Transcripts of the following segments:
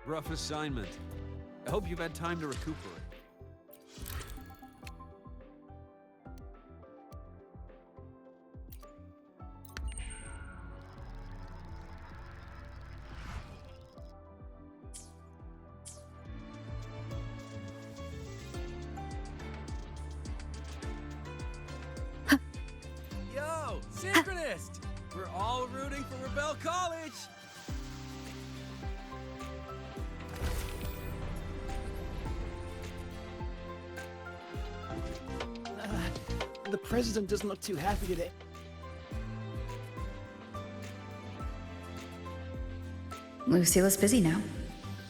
Rough assignment. I hope you've had time to recuperate. Yo, Synchronist! We're all rooting for Rebel College! The president doesn't look too happy today. Lucille's busy now.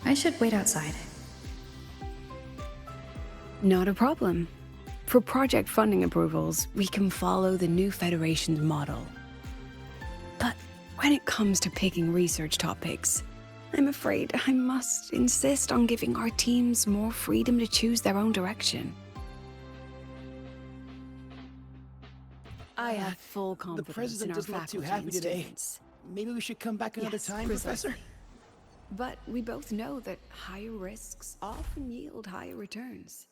I should wait outside. Not a problem. For project funding approvals, we can follow the new Federation's model. But when it comes to picking research topics, I'm afraid I must insist on giving our teams more freedom to choose their own direction. I have full The confidence president in our doesn't look too faculty happy and today. students. Maybe we should come back another Yes, time, precisely. Professor? But we both know that higher risks often yield higher returns.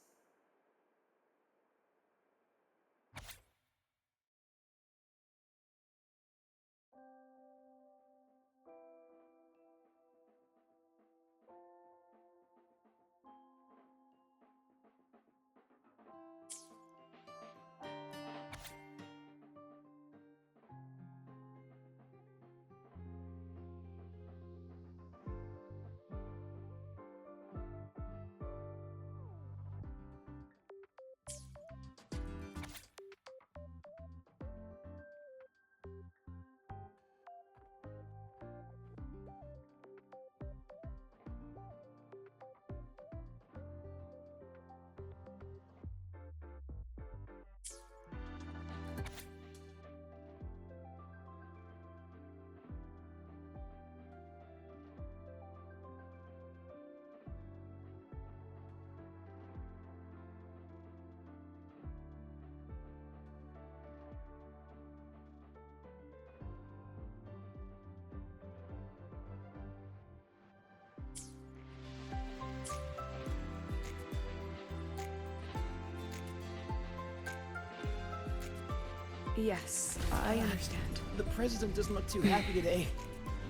Yes, I understand. The president doesn't look too happy today.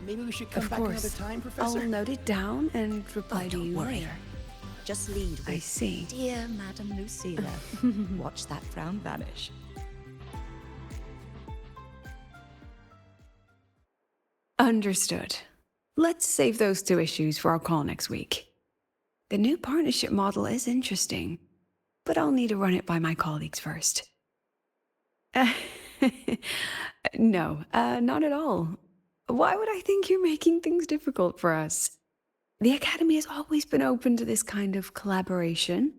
Maybe we should come Of back course. another time, I'll Professor? note it down and reply to don't you worry. later. Just lead with, I see. Dear Madam Lucilla. Watch that frown vanish. Understood. Let's save those two issues for our call next week. The new partnership model is interesting, but I'll need to run it by my colleagues first. No, not at all. Why would I think you're making things difficult for us? The Academy has always been open to this kind of collaboration.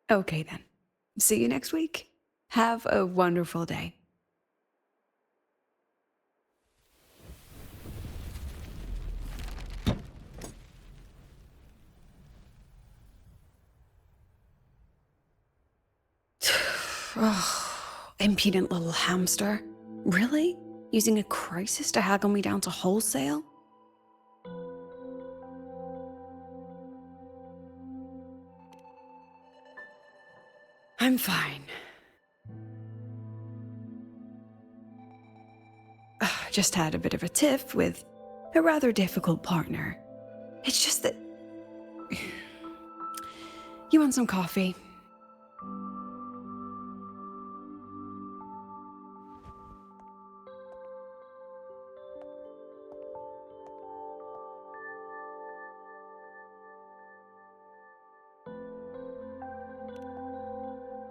Okay then. See you next week. Have a wonderful day. Oh, impudent little hamster. Really? Using a crisis to haggle me down to wholesale? I'm fine. Just had a bit of a tiff with a rather difficult partner. It's just that... You want some coffee?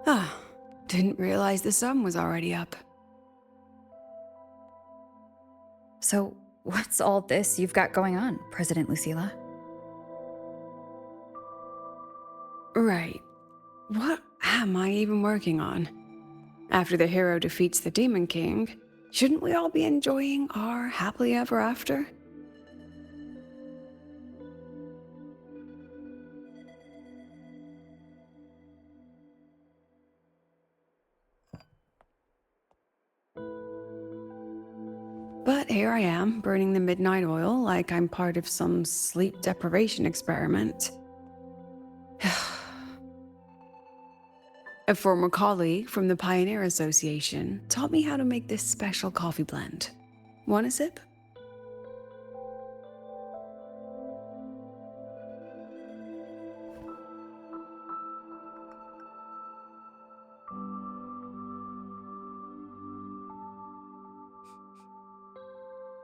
Ah, didn't realize the sun was already up. So, what's all this you've got going on, President Lucilla? Right. What am I even working on? After the hero defeats the Demon King, shouldn't we all be enjoying our happily ever after? But here I am, burning the midnight oil like I'm part of some sleep deprivation experiment. A former colleague from the Pioneer Association taught me how to make this special coffee blend. Want a sip?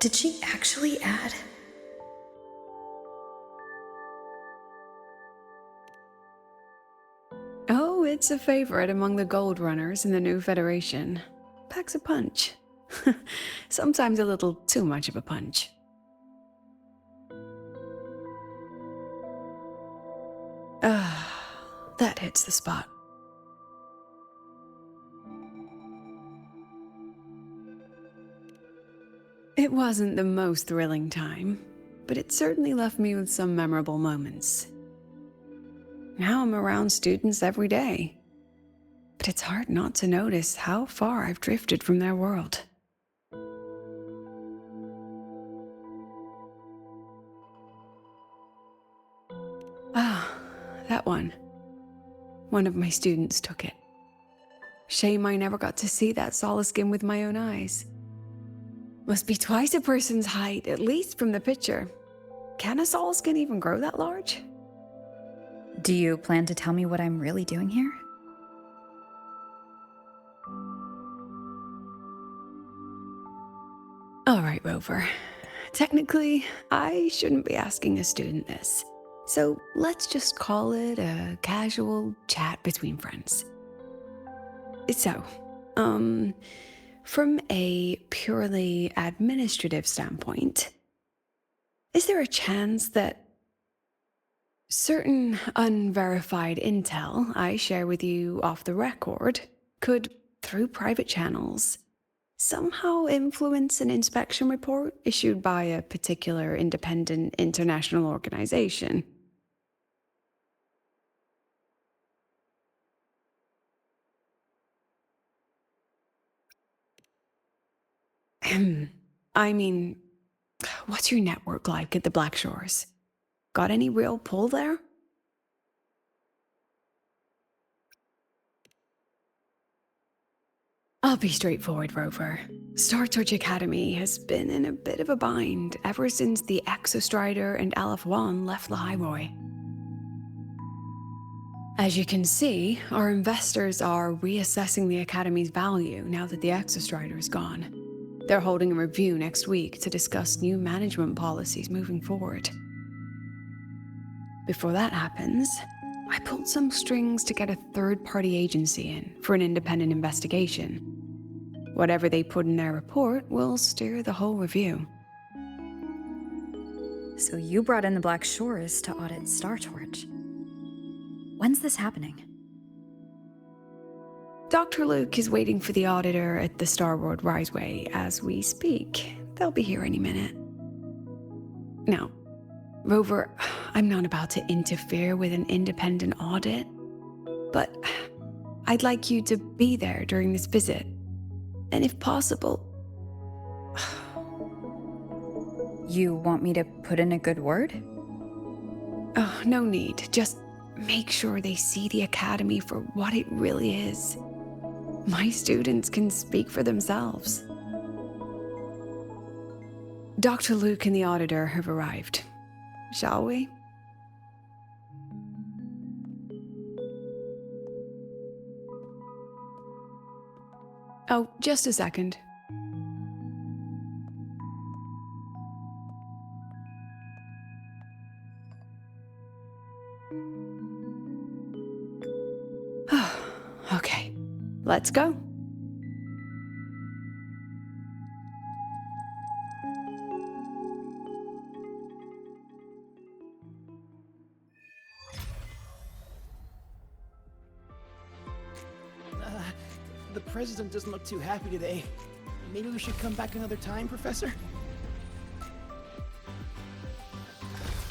Did she actually add? Oh, it's a favorite among the gold runners in the new Federation. Packs a punch. Sometimes a little too much of a punch. That hits the spot. It wasn't the most thrilling time, but it certainly left me with some memorable moments. Now I'm around students every day, but it's hard not to notice how far I've drifted from their world. Ah, that one. One of my students took it. Shame I never got to see that Solaskin with my own eyes. Must be twice a person's height, at least from the picture. Can a Solaskin even grow that large? Do you plan to tell me what I'm really doing here? All right, Rover. Technically, I shouldn't be asking a student this. So let's just call it a casual chat between friends. So, from a purely administrative standpoint, is there a chance that certain unverified intel I share with you off the record could, through private channels, somehow influence an inspection report issued by a particular independent international organization? I mean, what's your network like at the Black Shores? Got any real pull there? I'll be straightforward, Rover. Star Torch Academy has been in a bit of a bind ever since the Exostrider and Aleph One left the Highway. As you can see, our investors are reassessing the Academy's value now that the Exostrider is gone. They're holding a review next week to discuss new management policies moving forward. Before that happens, I pulled some strings to get a third-party agency in for an independent investigation. Whatever they put in their report will steer the whole review. So you brought in the Black Shores to audit Star Torch. When's this happening? Dr. Luke is waiting for the auditor at the Starboard Riseway as we speak. They'll be here any minute. Now, Rover, I'm not about to interfere with an independent audit, but I'd like you to be there during this visit. And if possible... You want me to put in a good word? Oh, no need. Just make sure they see the Academy for what it really is. My students can speak for themselves. Dr. Luke and the auditor have arrived. Shall we? Oh, just a second. Okay, let's go. The president doesn't look too happy today. Maybe we should come back another time, Professor?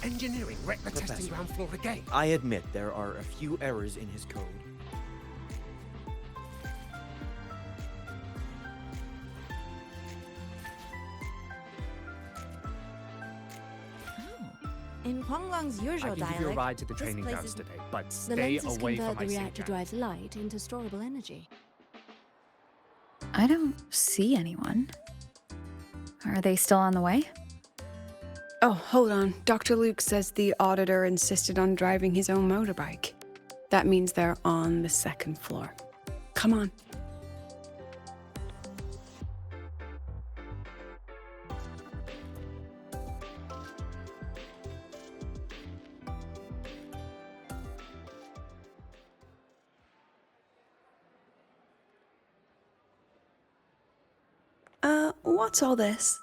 Engineering wrecked the testing Professor. ground floor again. I admit there are a few errors in his code. In Huanglang's usual I can dialect, give you a ride to the this training place grounds is- today, but The stay lenses away from convert my the reactor Segue. drive's light into storable energy. I don't see anyone. Are they still on the way? Oh, hold on. Dr. Luke says the auditor insisted on driving his own motorbike. That means they're on the second floor. Come on. What's all this?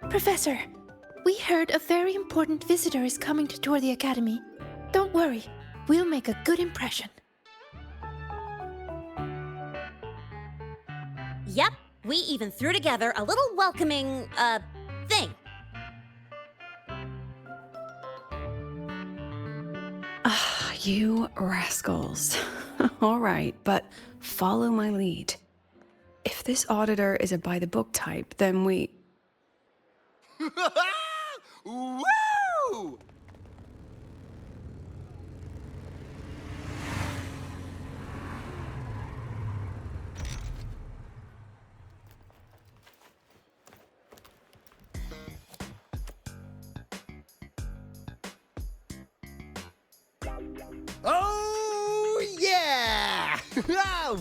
Professor, we heard a very important visitor is coming to tour the academy. Don't worry, we'll make a good impression. Yep, we even threw together a little welcoming, thing. Ah, you rascals. All right, but follow my lead. If this auditor is a by-the-book type, then we... Woo! Oh, yeah!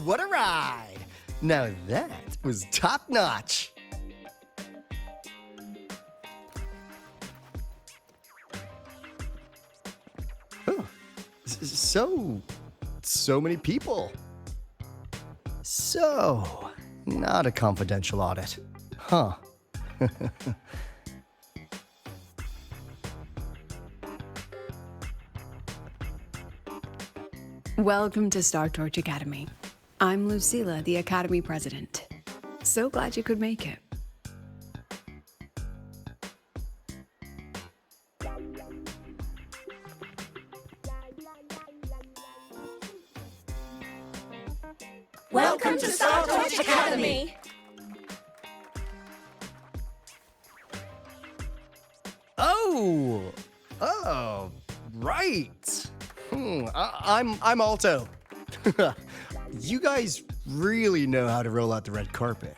What a ride! Now that was top notch. Oh, so many people. So, not a confidential audit. Huh. Welcome to Star Torch Academy. I'm Lucilla, the Academy President. So glad you could make it. Welcome to Star Torch Academy! Oh, right. I'm Alto. You guys really know how to roll out the red carpet.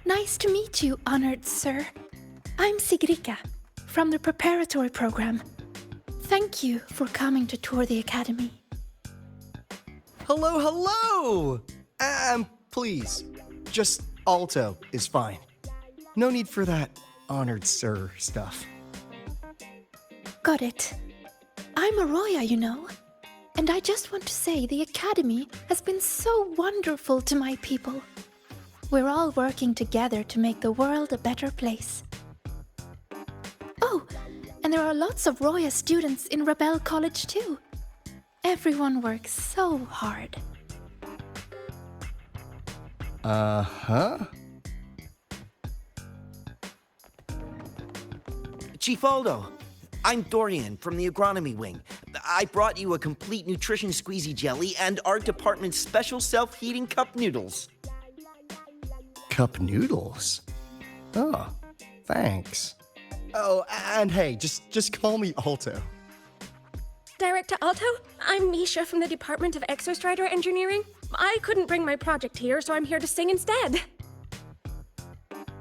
Nice to meet you, honored sir. I'm Sigrika, from the preparatory program. Thank you for coming to tour the academy. Hello! Please, just Alto is fine. No need for that honored sir stuff. Got it. I'm Arroya, you know. And I just want to say the academy has been so wonderful to my people. We're all working together to make the world a better place. Oh, and there are lots of Roya students in Rebel College too. Everyone works so hard. Uh-huh. Chief Aldo, I'm Dorian from the agronomy wing. I brought you a complete nutrition squeezy jelly and our department's special self-heating cup noodles. Cup noodles? Oh, thanks. Oh, and hey, just call me Alto. Director Alto, I'm Misha from the Department of Exostrider Engineering. I couldn't bring my project here, so I'm here to sing instead.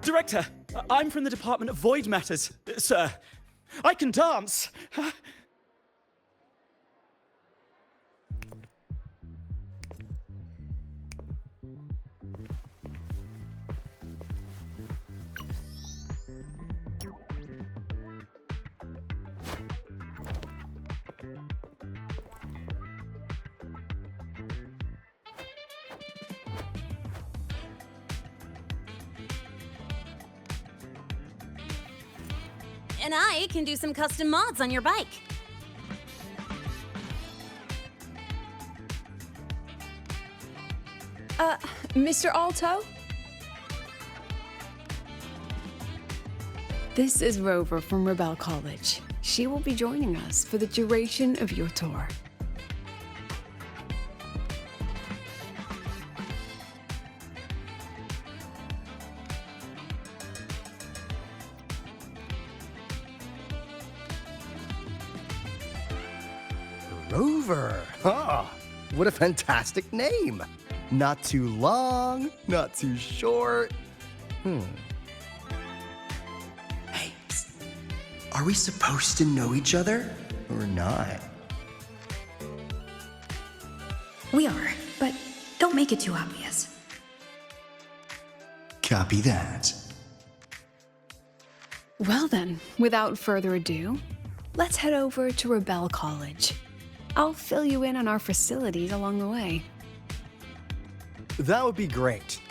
Director, I'm from the Department of Void Matters. Sir, I can dance. And I can do some custom mods on your bike. Mr. Alto? This is Rover from Rebel College. She will be joining us for the duration of your tour. Rover. Ah, what a fantastic name. Not too long, not too short. Hey, psst. Are we supposed to know each other or not? We are, but don't make it too obvious. Copy that. Well then, without further ado, let's head over to Rebel College. I'll fill you in on our facilities along the way. That would be great.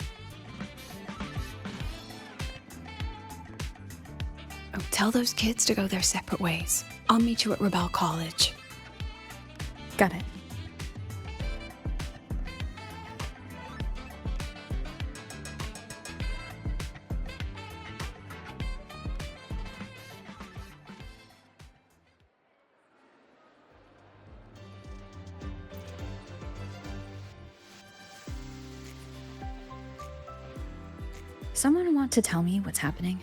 Oh, tell those kids to go their separate ways. I'll meet you at Rebel College. Got it. Someone want to tell me what's happening?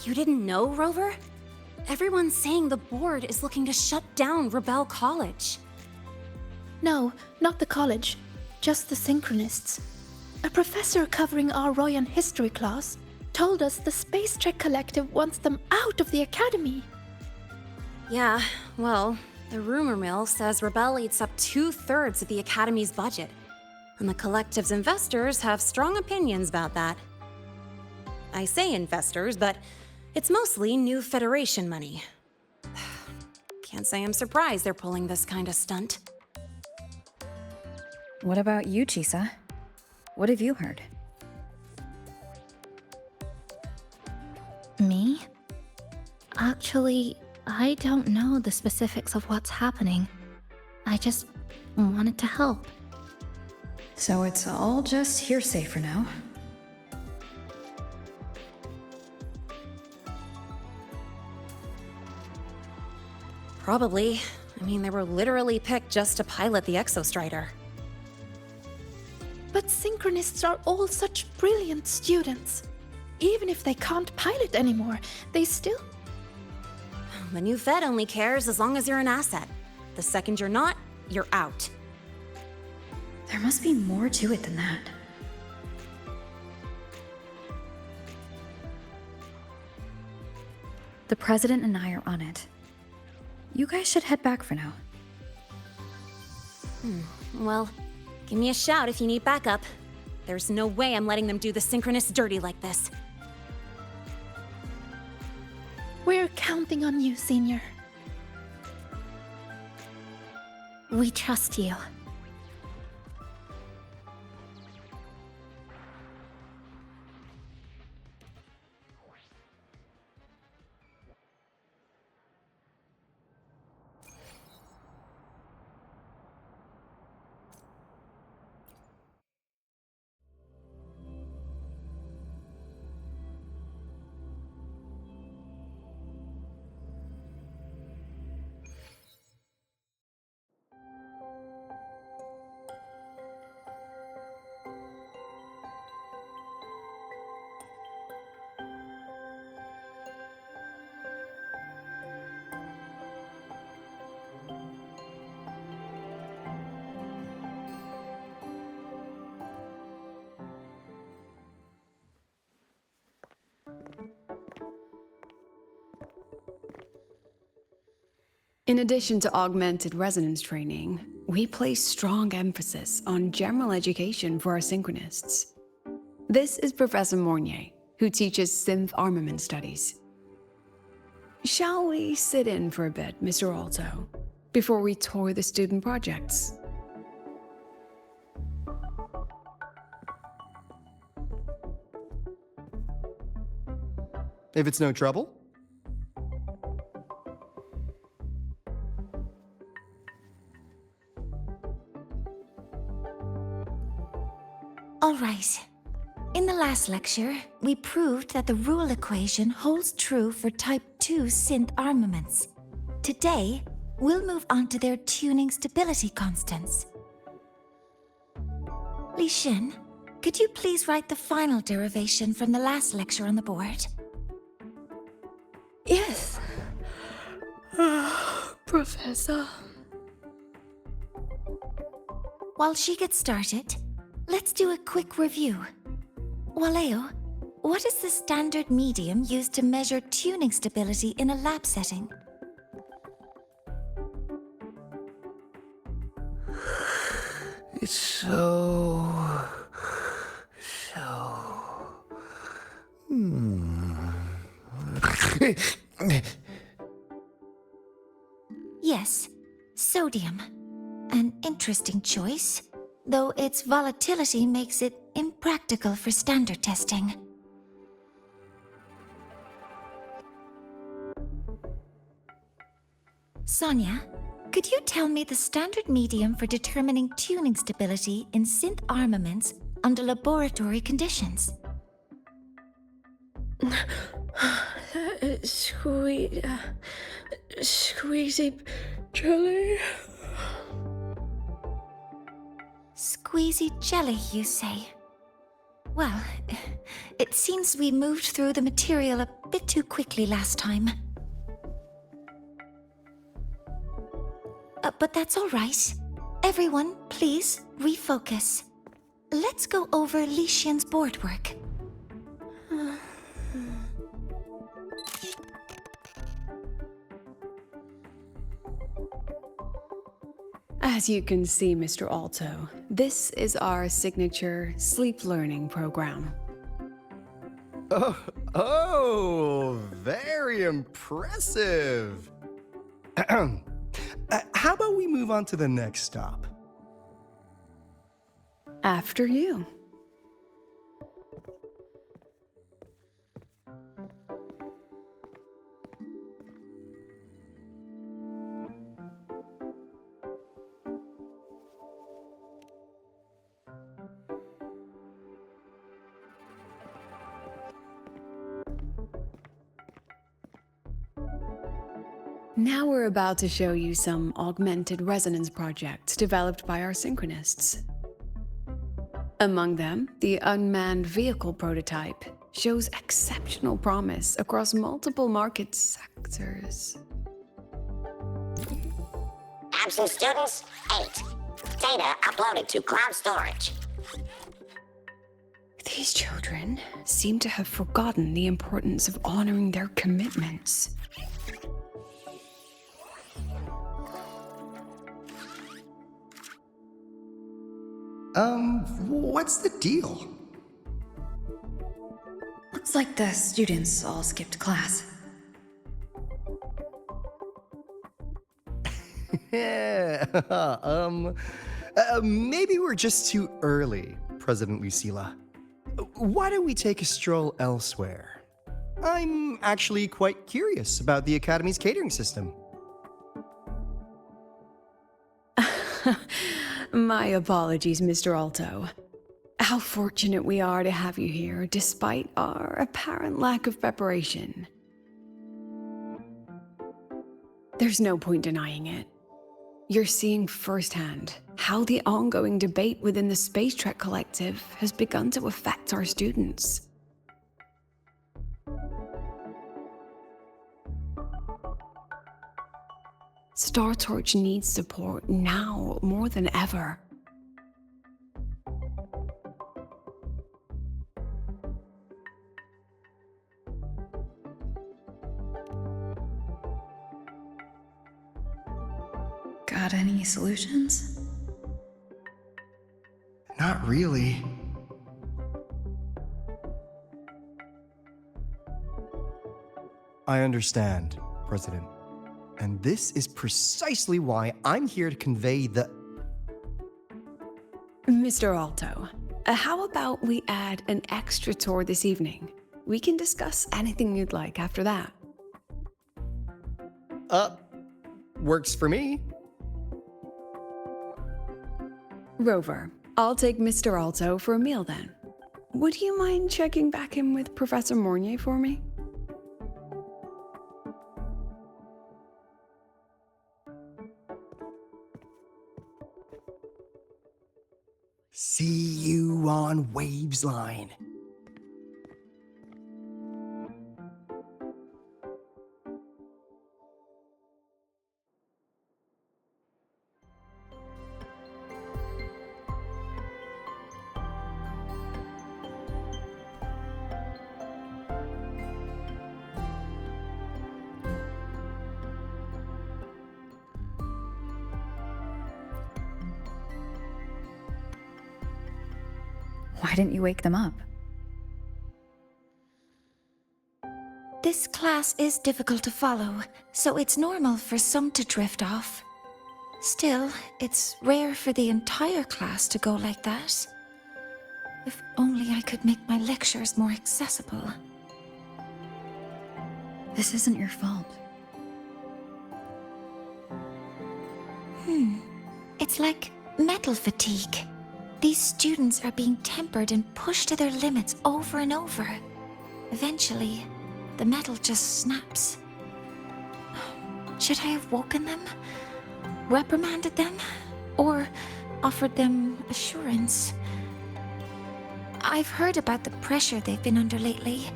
You didn't know, Rover? Everyone's saying the board is looking to shut down Rebel College. No, not the college. Just the Synchronists. A professor covering our Royan history class told us the Space Trek Collective wants them out of the academy. Yeah, well, the rumor mill says Rebel eats up 2/3 of the academy's budget. And the collective's investors have strong opinions about that. I say investors, but it's mostly new Federation money. Can't say I'm surprised they're pulling this kind of stunt. What about you, Chisa? What have you heard? Me? Actually, I don't know the specifics of what's happening. I just wanted to help. So it's all just hearsay for now. Probably. I mean, they were literally picked just to pilot the Exostrider. But Synchronists are all such brilliant students. Even if they can't pilot anymore, they still... The new Fed only cares as long as you're an asset. The second you're not, you're out. There must be more to it than that. The president and I are on it. You guys should head back for now. Well, give me a shout if you need backup. There's no way I'm letting them do the Synchronists dirty like this. We're counting on you, Senior. We trust you. In addition to augmented resonance training, we place strong emphasis on general education for our Synchronists. This is Professor Mornier, who teaches synth armament studies. Shall we sit in for a bit, Mr. Alto, before we tour the student projects? If it's no trouble. All right. In the last lecture, we proved that the rule equation holds true for Type 2 synth armaments. Today, we'll move on to their tuning stability constants. Li Xin, could you please write the final derivation from the last lecture on the board? Yes. Professor. While she gets started, let's do a quick review. Waleo, what is the standard medium used to measure tuning stability in a lab setting? It's so... Yes, sodium. An interesting choice, though its volatility makes it impractical for standard testing. Sonia, could you tell me the standard medium for determining tuning stability in synth armaments under laboratory conditions? Squeezy jelly. Squeezy jelly, you say? Well, it seems we moved through the material a bit too quickly last time. But that's all right. Everyone, please refocus. Let's go over Li Xian's board work. As you can see, Mr. Alto, this is our signature sleep learning program. Oh, very impressive. How about we move on to the next stop? After you. Now we're about to show you some augmented resonance projects developed by our synchronists. Among them, the unmanned vehicle prototype shows exceptional promise across multiple market sectors. Absent students, 8. Data uploaded to cloud storage. These children seem to have forgotten the importance of honoring their commitments. What's the deal? Looks like the students all skipped class. Yeah, maybe we're just too early, President Lucila. Why don't we take a stroll elsewhere? I'm actually quite curious about the Academy's catering system. My apologies, Mr. Alto. How fortunate we are to have you here, despite our apparent lack of preparation. There's no point denying it. You're seeing firsthand how the ongoing debate within the Space Trek Collective has begun to affect our students. Star Torch needs support now more than ever. Got any solutions? Not really. I understand, President. And this is precisely why I'm here to convey the... Mr. Alto, how about we add an extra tour this evening? We can discuss anything you'd like after that. Works for me. Rover, I'll take Mr. Alto for a meal then. Would you mind checking back in with Professor Mornier for me? See you on Waves Line. Why didn't you wake them up? This class is difficult to follow, so it's normal for some to drift off. Still, it's rare for the entire class to go like that. If only I could make my lectures more accessible. This isn't your fault. It's like metal fatigue. These students are being tempered and pushed to their limits over and over. Eventually, the metal just snaps. Should I have woken them? Reprimanded them? Or offered them assurance? I've heard about the pressure they've been under lately.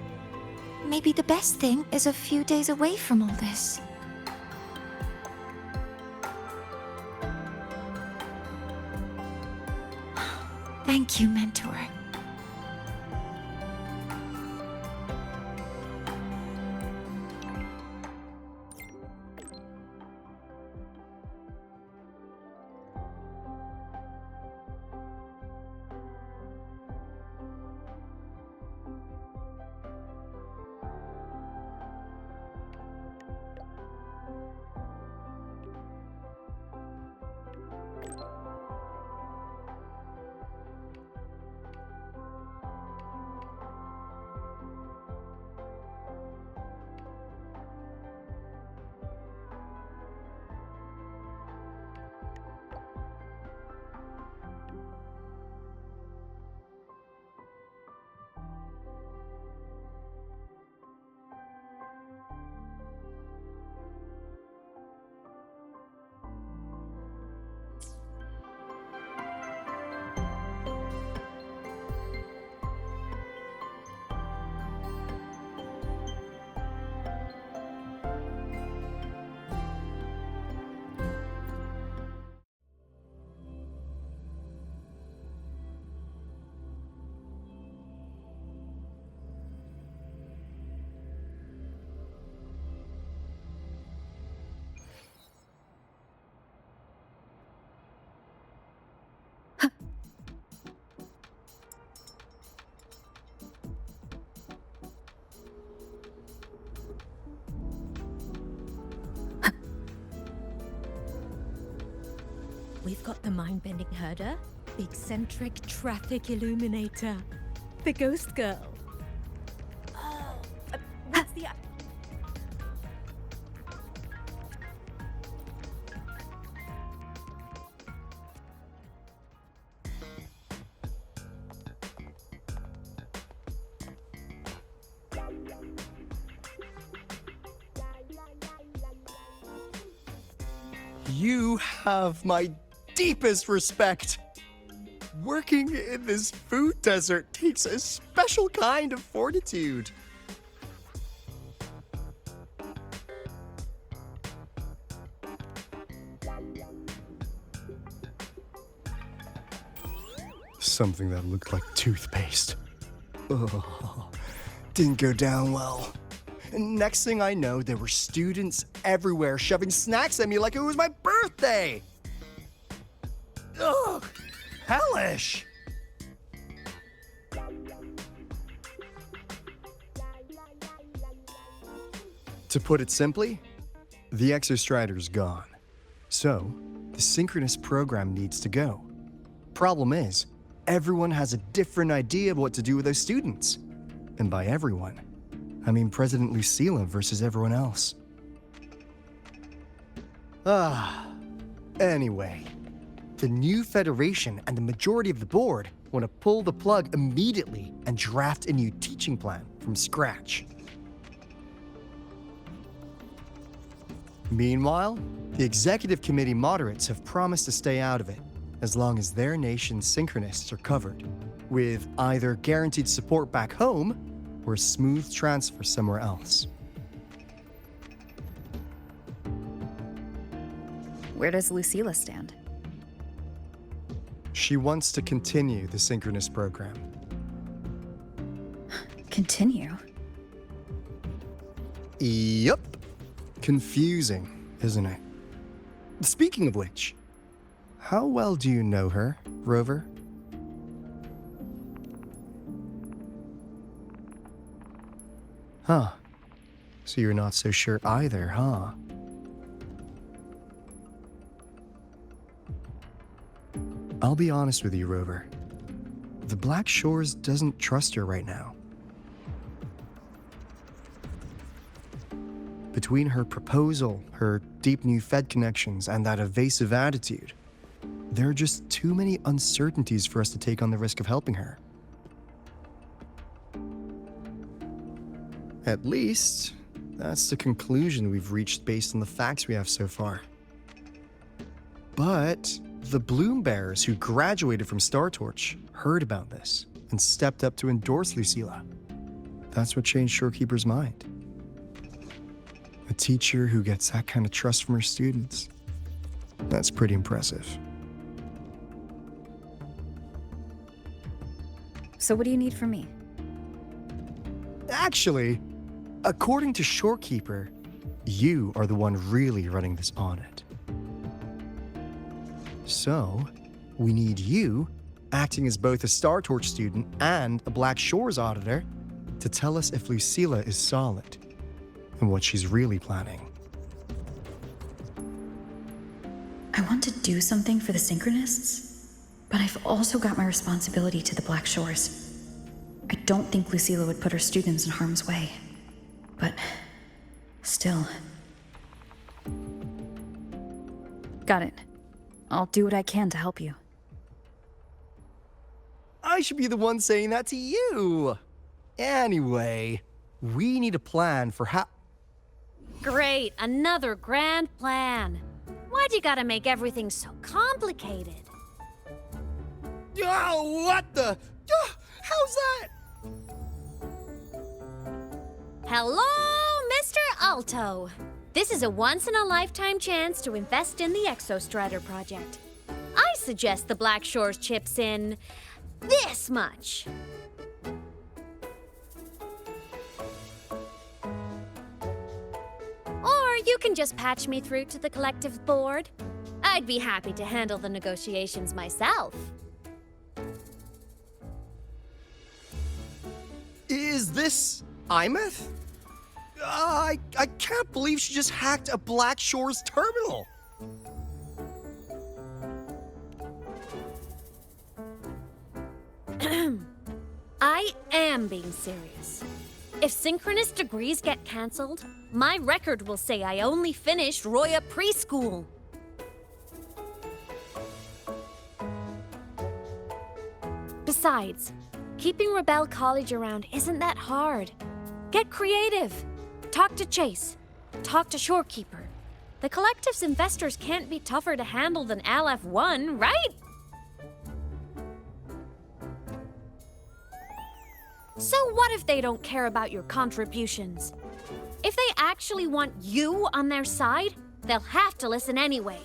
Maybe the best thing is a few days away from all this. Thank you, Mentor. We've got the mind-bending herder, the eccentric traffic illuminator, the ghost girl. What's the... You have my deepest respect. Working in this food desert takes a special kind of fortitude. Something that looked like toothpaste. Oh, didn't go down well. And next thing I know, there were students everywhere shoving snacks at me like it was my birthday. Ugh, hellish. To put it simply, the Exostrider's gone. So, the synchronous program needs to go. Problem is, everyone has a different idea of what to do with those students. And by everyone, I mean President Lucilla versus everyone else. Anyway, the new Federation and the majority of the board want to pull the plug immediately and draft a new teaching plan from scratch. Meanwhile, the executive committee moderates have promised to stay out of it as long as their nation's synchronists are covered, with either guaranteed support back home or a smooth transfer somewhere else. Where does Lucilla stand? She wants to continue the synchronous program. Continue? Yup. Confusing, isn't it? Speaking of which, how well do you know her, Rover? Huh. So you're not so sure either, huh? I'll be honest with you, Rover. The Black Shores doesn't trust her right now. Between her proposal, her deep new Fed connections, and that evasive attitude, there are just too many uncertainties for us to take on the risk of helping her. At least, that's the conclusion we've reached based on the facts we have so far. But the Bloom Bearers who graduated from StarTorch heard about this and stepped up to endorse Lucilla. That's what changed Shorekeeper's mind. A teacher who gets that kind of trust from her students. That's pretty impressive. So what do you need from me? Actually, according to Shorekeeper, you are the one really running this audit. So, we need you, acting as both a StarTorch student and a Black Shores auditor, to tell us if Lucilla is solid and what she's really planning. I want to do something for the Synchronists, but I've also got my responsibility to the Black Shores. I don't think Lucilla would put her students in harm's way, but still. Got it. I'll do what I can to help you. I should be the one saying that to you. Anyway, we need a plan for how... Great, another grand plan. Why'd you gotta make everything so complicated? Oh, what the... how's that? Hello, Mr. Alto. This is a once-in-a-lifetime chance to invest in the Exostrider project. I suggest the Black Shores chips in this much. Or you can just patch me through to the collective board. I'd be happy to handle the negotiations myself. Is this Imeth? I can't believe she just hacked a Black Shores terminal. I am being serious. If synchronous degrees get cancelled, my record will say I only finished Roya preschool. Besides, keeping Rebel College around isn't that hard. Get creative. Talk to Chase. Talk to Shorekeeper. The collective's investors can't be tougher to handle than LF1, right? So what if they don't care about your contributions? If they actually want you on their side, they'll have to listen anyway.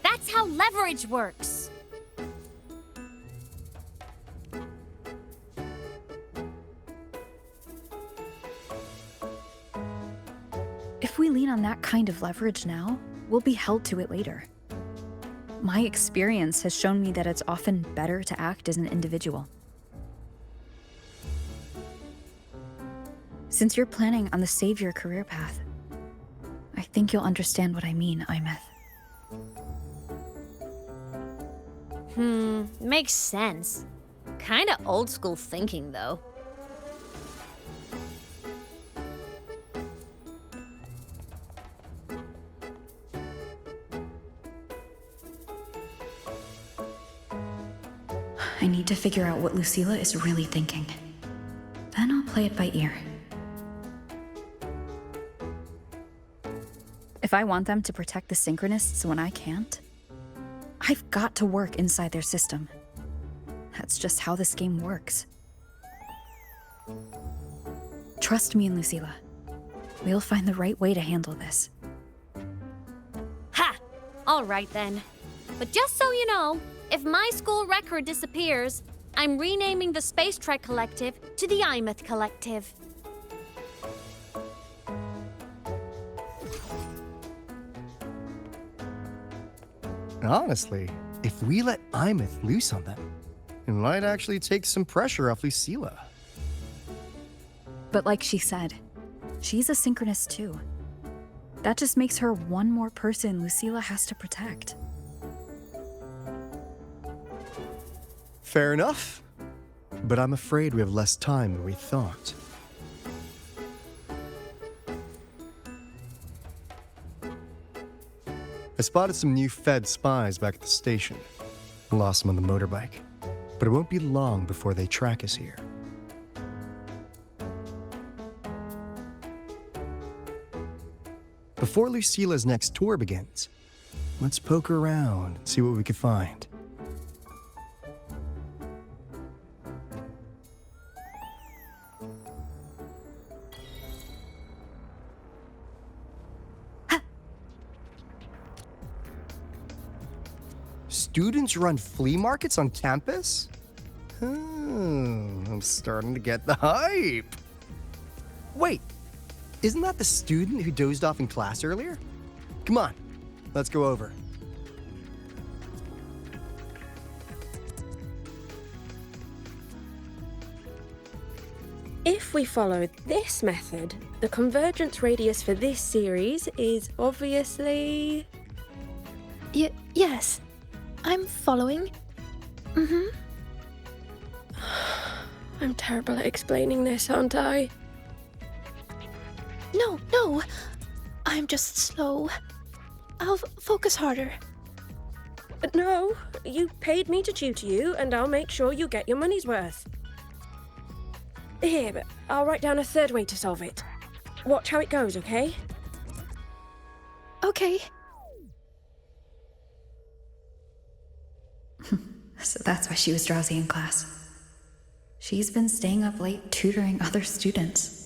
That's how leverage works. If we lean on that kind of leverage now, we'll be held to it later. My experience has shown me that it's often better to act as an individual. Since you're planning on the savior career path, I think you'll understand what I mean, Imeth. Makes sense. Kinda old school thinking, though. I need to figure out what Lucilla is really thinking. Then I'll play it by ear. If I want them to protect the Synchronists when I can't, I've got to work inside their system. That's just how this game works. Trust me and Lucilla. We'll find the right way to handle this. Ha! All right then. But just so you know, if my school record disappears, I'm renaming the Space Trek Collective to the Imeth Collective. Honestly, if we let Imeth loose on them, it might actually take some pressure off Lucilla. But like she said, she's a Synchronist too. That just makes her one more person Lucilla has to protect. Fair enough. But I'm afraid we have less time than we thought. I spotted some new Fed spies back at the station. Lost them on the motorbike. But it won't be long before they track us here. Before Lucilla's next tour begins, let's poke around and see what we can find. Students run flea markets on campus? Oh, I'm starting to get the hype. Wait, isn't that the student who dozed off in class earlier? Come on, let's go over. If we follow this method, the convergence radius for this series is obviously... Yes. I'm following. I'm terrible at explaining this, aren't I? No. I'm just slow. I'll focus harder. No, you paid me to tutor you, and I'll make sure you get your money's worth. Here, but I'll write down a third way to solve it. Watch how it goes, okay? Okay. So that's why she was drowsy in class. She's been staying up late tutoring other students.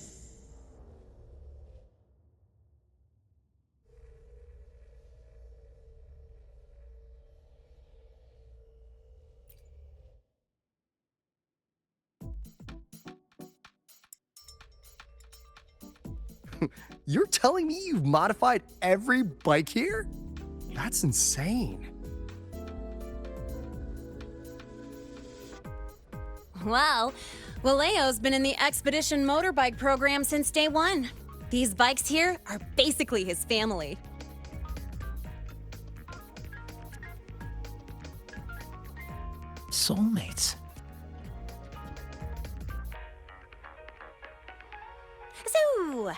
You're telling me you've modified every bike here? That's insane. Wow, Waleo's been in the Expedition motorbike program since day one. These bikes here are basically his family. Soulmates. So,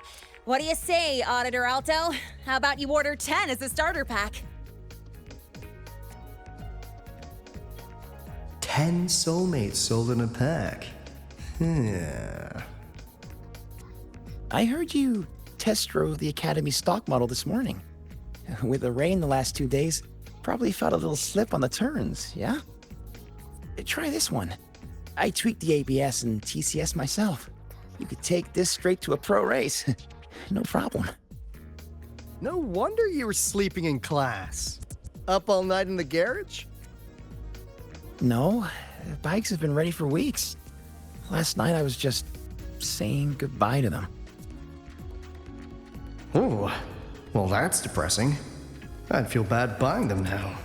what do you say, Auditor Alto? How about you order 10 as a starter pack? 10 soulmates sold in a pack. Yeah. I heard you test drove the Academy stock model this morning. With the rain the last 2 days, probably felt a little slip on the turns, yeah? Try this one. I tweaked the ABS and TCS myself. You could take this straight to a pro race. No problem. No wonder you were sleeping in class. Up all night in the garage? No, bikes have been ready for weeks. Last night I was just saying goodbye to them. Oh, well that's depressing. I'd feel bad buying them now.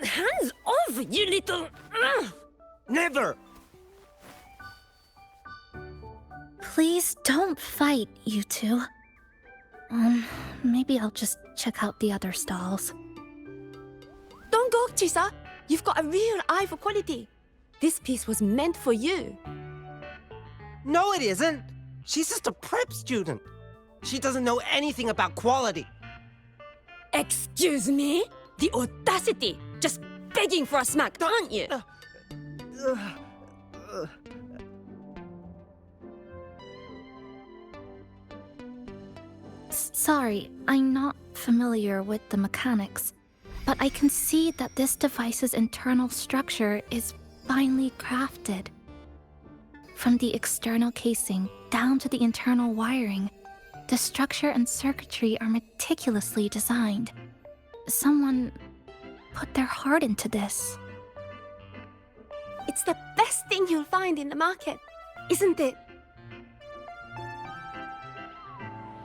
Hands off, you little... Never! Please don't fight, you two. Maybe I'll just check out the other stalls. Don't go, Chisa. You've got a real eye for quality. This piece was meant for you. No, it isn't. She's just a prep student. She doesn't know anything about quality. Excuse me? The audacity! Just begging for a smack, aren't you? Sorry, I'm not familiar with the mechanics, but I can see that this device's internal structure is finely crafted. From the external casing down to the internal wiring, the structure and circuitry are meticulously designed. Someone put their heart into this. It's the best thing you'll find in the market, isn't it?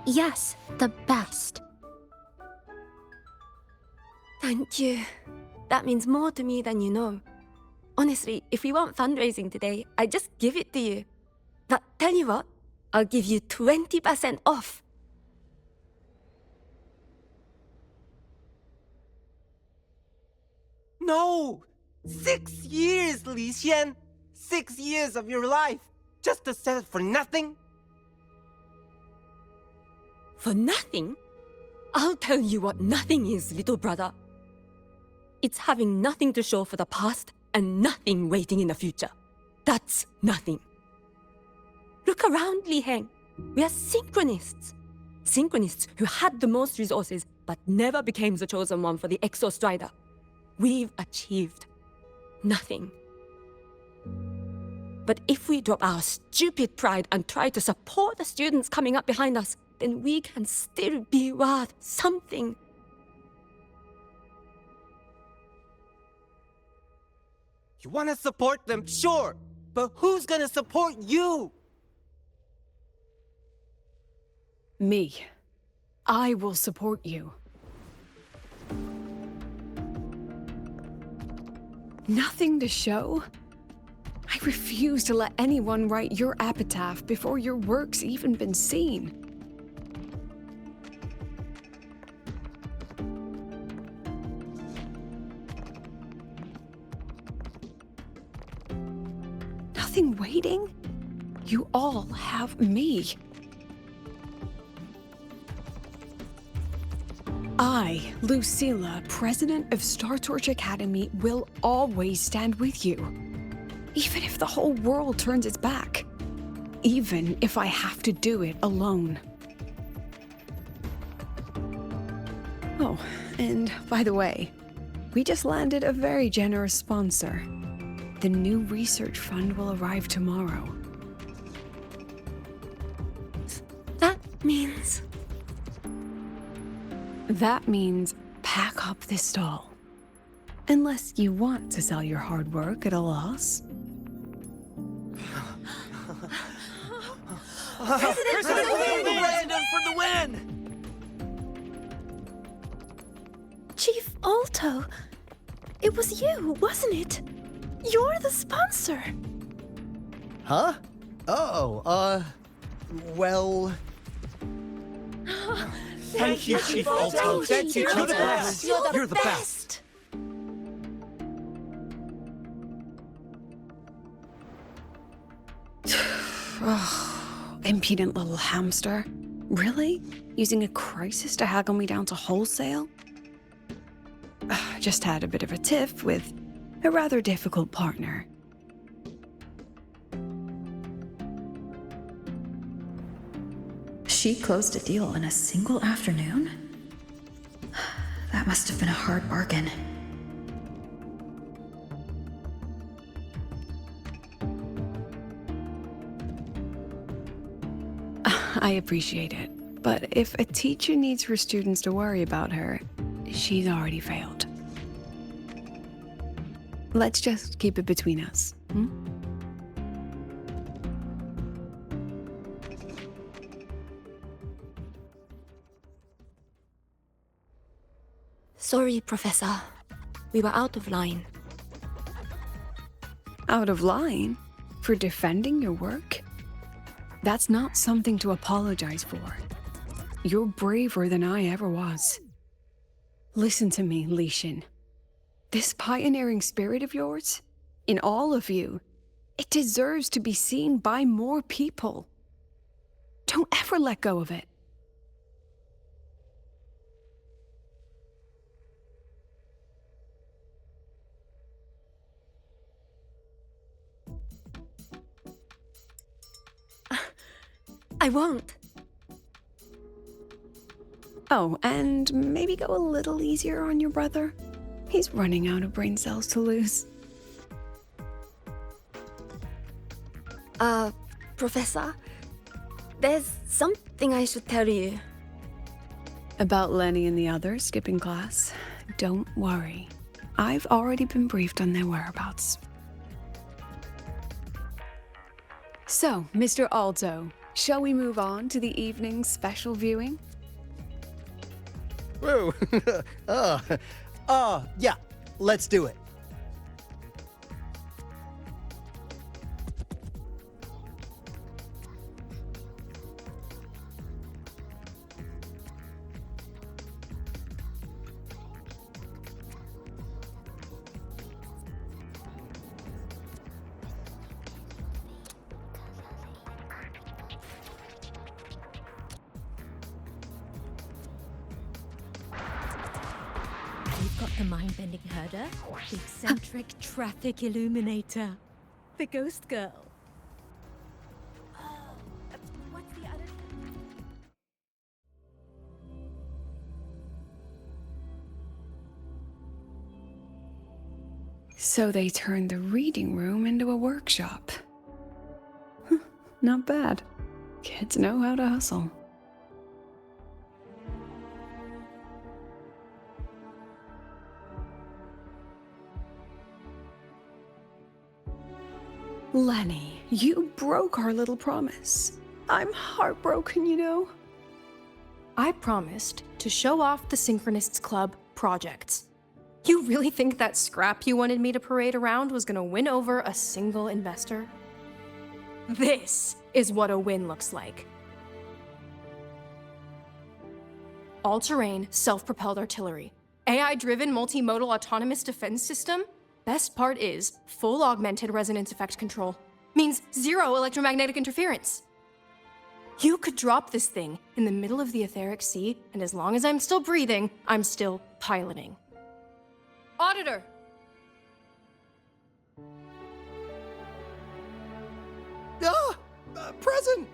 Yes, the best. Thank you. That means more to me than you know. Honestly, if we want fundraising today, I'd just give it to you. But tell you what, I'll give you 20% off. No! 6 years, Li Xian! 6 years of your life, just to sell it for nothing? For nothing? I'll tell you what nothing is, little brother. It's having nothing to show for the past and nothing waiting in the future. That's nothing. Look around, Li Heng. We are synchronists. Synchronists who had the most resources but never became the chosen one for the Exo Strider. We've achieved nothing. But if we drop our stupid pride and try to support the students coming up behind us, then we can still be worth something. You want to support them, sure, but who's gonna support you? Me. I will support you. Nothing to show? I refuse to let anyone write your epitaph before your work's even been seen. Nothing waiting? You all have me. I, Lucilla, president of Star Torch Academy, will always stand with you. Even if the whole world turns its back. Even if I have to do it alone. Oh, and by the way, we just landed a very generous sponsor. The new research fund will arrive tomorrow. That means... That means pack up this stall. Unless you want to sell your hard work at a loss. President for the win! Chief Alto, it was you, wasn't it? You're the sponsor. Huh? Oh, well... Thank you, Chief Alto. Thank you, You're the best. You're the best. Oh, impudent little hamster. Really? Using a crisis to haggle me down to wholesale? Just had a bit of a tiff with a rather difficult partner. She closed a deal in a single afternoon? That must have been a hard bargain. I appreciate it, but if a teacher needs her students to worry about her, she's already failed. Let's just keep it between us, hmm? Sorry, Professor. We were out of line. Out of line? For defending your work? That's not something to apologize for. You're braver than I ever was. Listen to me, Li Xin. This pioneering spirit of yours, in all of you, it deserves to be seen by more people. Don't ever let go of it. I won't. Oh, and maybe go a little easier on your brother. He's running out of brain cells to lose. Professor, there's something I should tell you. About Lenny and the others skipping class? Don't worry. I've already been briefed on their whereabouts. So, Mr. Alto, shall we move on to the evening's special viewing? Whoa. Yeah, let's do it. We've got the mind-bending herder, the eccentric traffic illuminator, the ghost girl. What's the other? So they turned the reading room into a workshop. Not bad. Kids know how to hustle. Lenny, you broke our little promise. I'm heartbroken, you know. I promised to show off the Synchronists Club projects. You really think that scrap you wanted me to parade around was gonna win over a single investor? This is what a win looks like. All-terrain, self-propelled artillery. AI-driven multimodal autonomous defense system. Best part is, full augmented resonance effect control. Means zero electromagnetic interference. You could drop this thing in the middle of the etheric sea, and as long as I'm still breathing, I'm still piloting. Auditor! Present!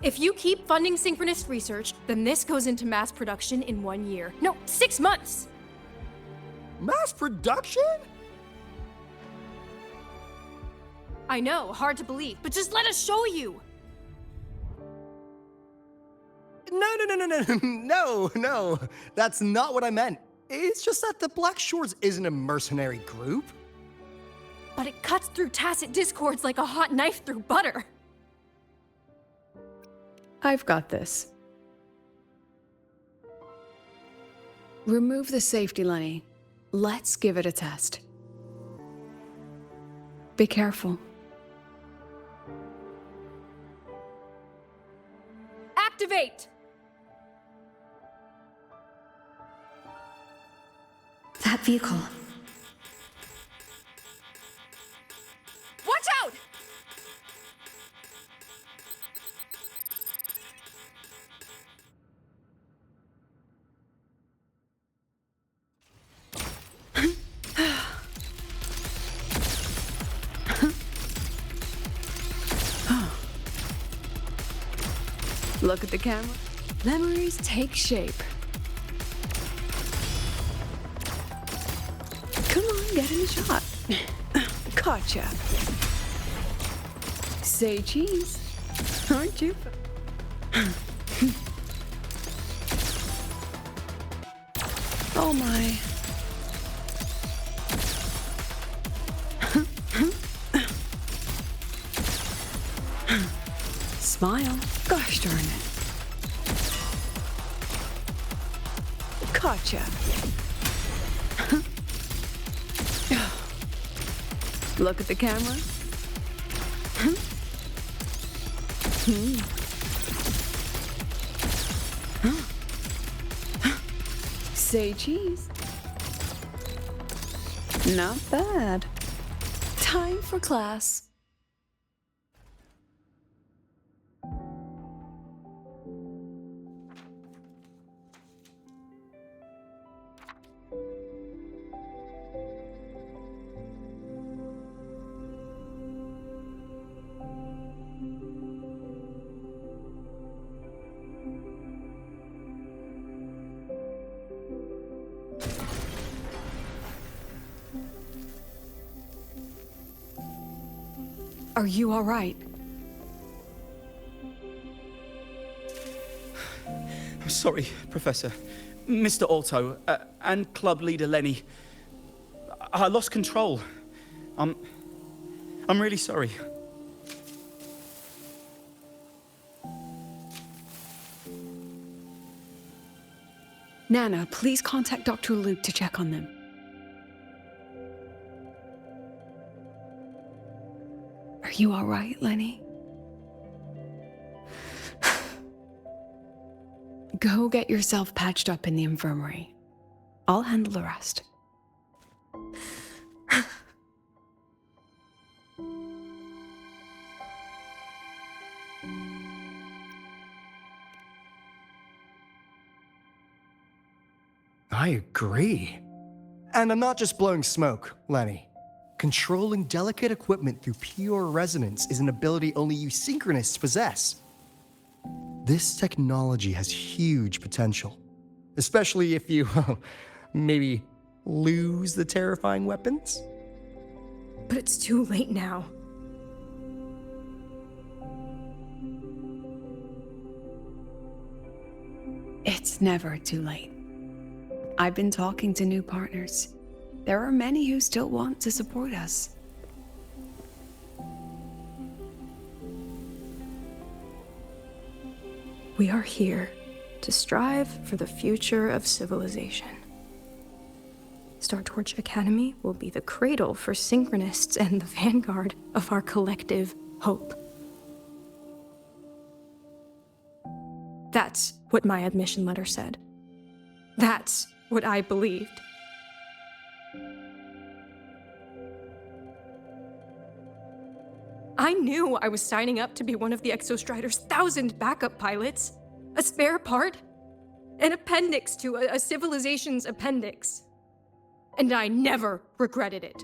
If you keep funding synchronist research, then this goes into mass production in 1 year. No, 6 months! Mass production? I know, hard to believe, but just let us show you! No. That's not what I meant. It's just that the Black Shores isn't a mercenary group. But it cuts through tacit discords like a hot knife through butter. I've got this. Remove the safety, Lenny. Let's give it a test. Be careful. Activate! That vehicle. Watch out! Look at the camera. Memories take shape. Come on, get in the shot. Gotcha. Say cheese. Aren't you? Oh my. Smile. Gosh darn it. Gotcha. Look at the camera. Say cheese. Not bad. Time for class. Are you all right? I'm sorry, Professor. Mr. Alto, and club leader Lenny. I lost control. I'm really sorry. Nana, please contact Dr. Luke to check on them. Are you all right, Lenny? Go get yourself patched up in the infirmary. I'll handle the rest. I agree. And I'm not just blowing smoke, Lenny. Controlling delicate equipment through pure resonance is an ability only you synchronists possess. This technology has huge potential, especially if you, maybe lose the terrifying weapons? But it's too late now. It's never too late. I've been talking to new partners. There are many who still want to support us. We are here to strive for the future of civilization. Star Torch Academy will be the cradle for synchronists and the vanguard of our collective hope. That's what my admission letter said. That's what I believed. I knew I was signing up to be one of the Exostrider's 1,000 backup pilots. A spare part. An appendix to a civilization's appendix. And I never regretted it.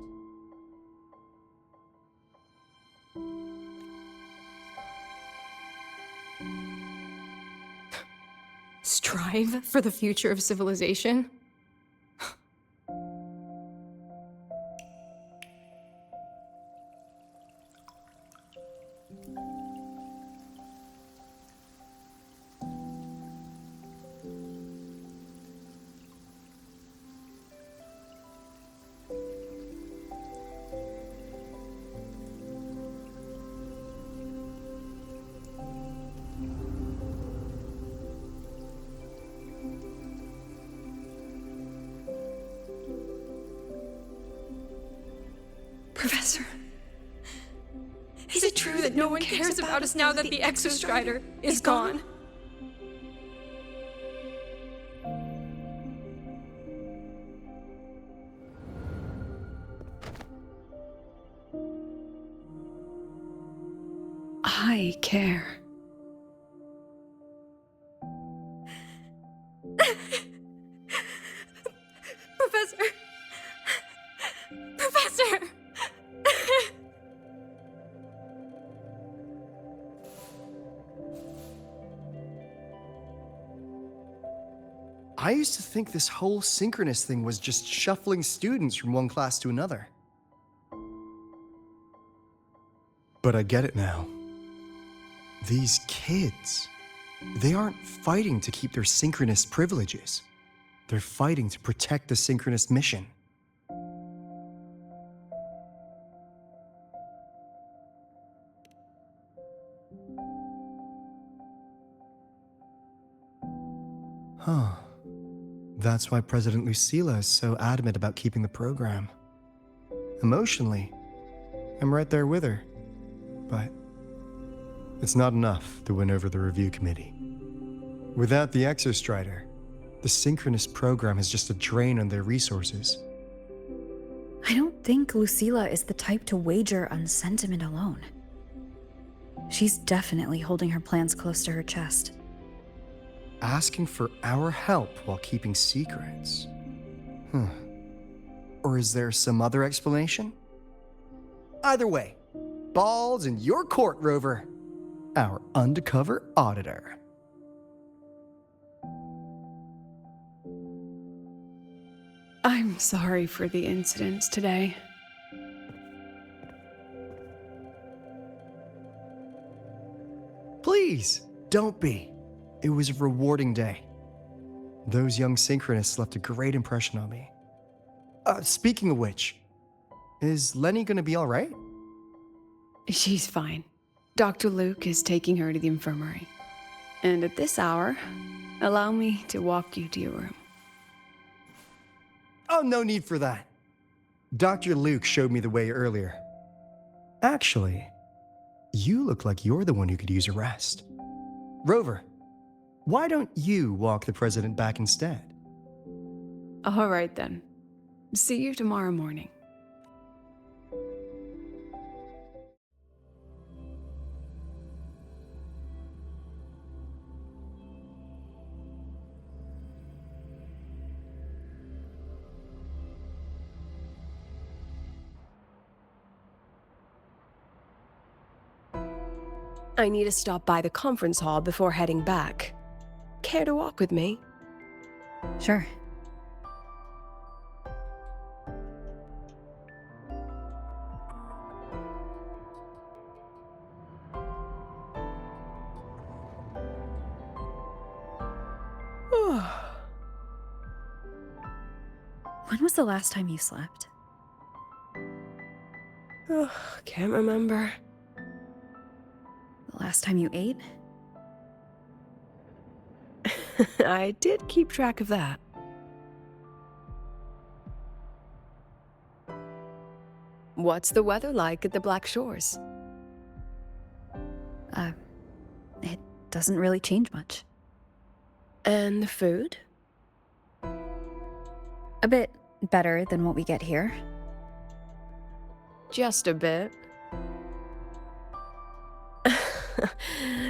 Strive for the future of civilization? Professor, Is it true that no one cares about us now that the Exostrider is gone? I care. Professor! Professor! I used to think this whole synchronous thing was just shuffling students from one class to another. But I get it now. These kids, they aren't fighting to keep their synchronous privileges. They're fighting to protect the synchronous mission. Huh. That's why President Lucila is so adamant about keeping the program. Emotionally, I'm right there with her. But it's not enough to win over the review committee. Without the Exostrider, The synchronous program is just a drain on their resources. I don't think Lucilla is the type to wager on sentiment alone. She's definitely holding her plans close to her chest. Asking for our help while keeping secrets. Or is there some other explanation? Either way, ball's in your court, Rover. Our undercover auditor. I'm sorry for the incidents today. Please, don't be. It was a rewarding day. Those young synchronists left a great impression on me. Speaking of which, is Lenny gonna be all right? She's fine. Dr. Luke is taking her to the infirmary. And at this hour, allow me to walk you to your room. Oh, no need for that. Dr. Luke showed me the way earlier. Actually, you look like you're the one who could use a rest. Rover, why don't you walk the president back instead? All right then. See you tomorrow morning. I need to stop by the conference hall before heading back. Care to walk with me? Sure. When was the last time you slept? Can't remember. The last time you ate? I did keep track of that. What's the weather like at the Black Shores? It doesn't really change much. And the food? A bit better than what we get here. Just a bit.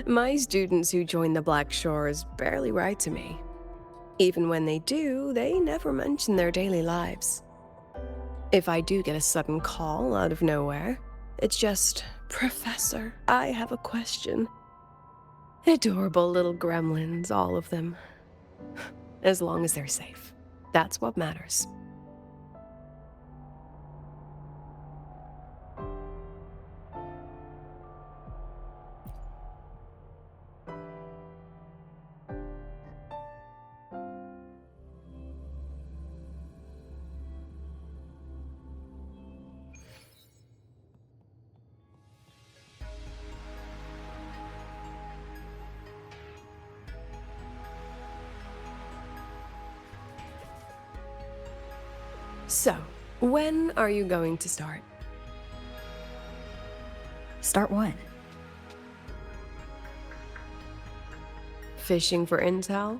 My students who join the Black Shores barely write to me. Even when they do, they never mention their daily lives. If I do get a sudden call out of nowhere, it's just, "Professor, I have a question." Adorable little gremlins, all of them. As long as they're safe. That's what matters. So, when are you going to start? Start what? Fishing for intel?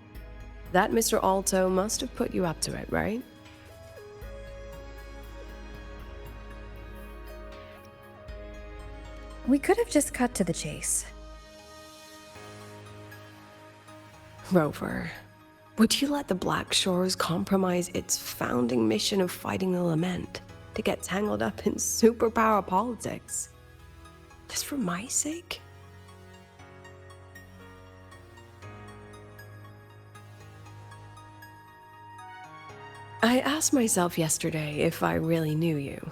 That Mr. Alto must have put you up to it, right? We could have just cut to the chase. Rover, would you let the Black Shores compromise its founding mission of fighting the Lament to get tangled up in superpower politics? Just for my sake? I asked myself yesterday if I really knew you.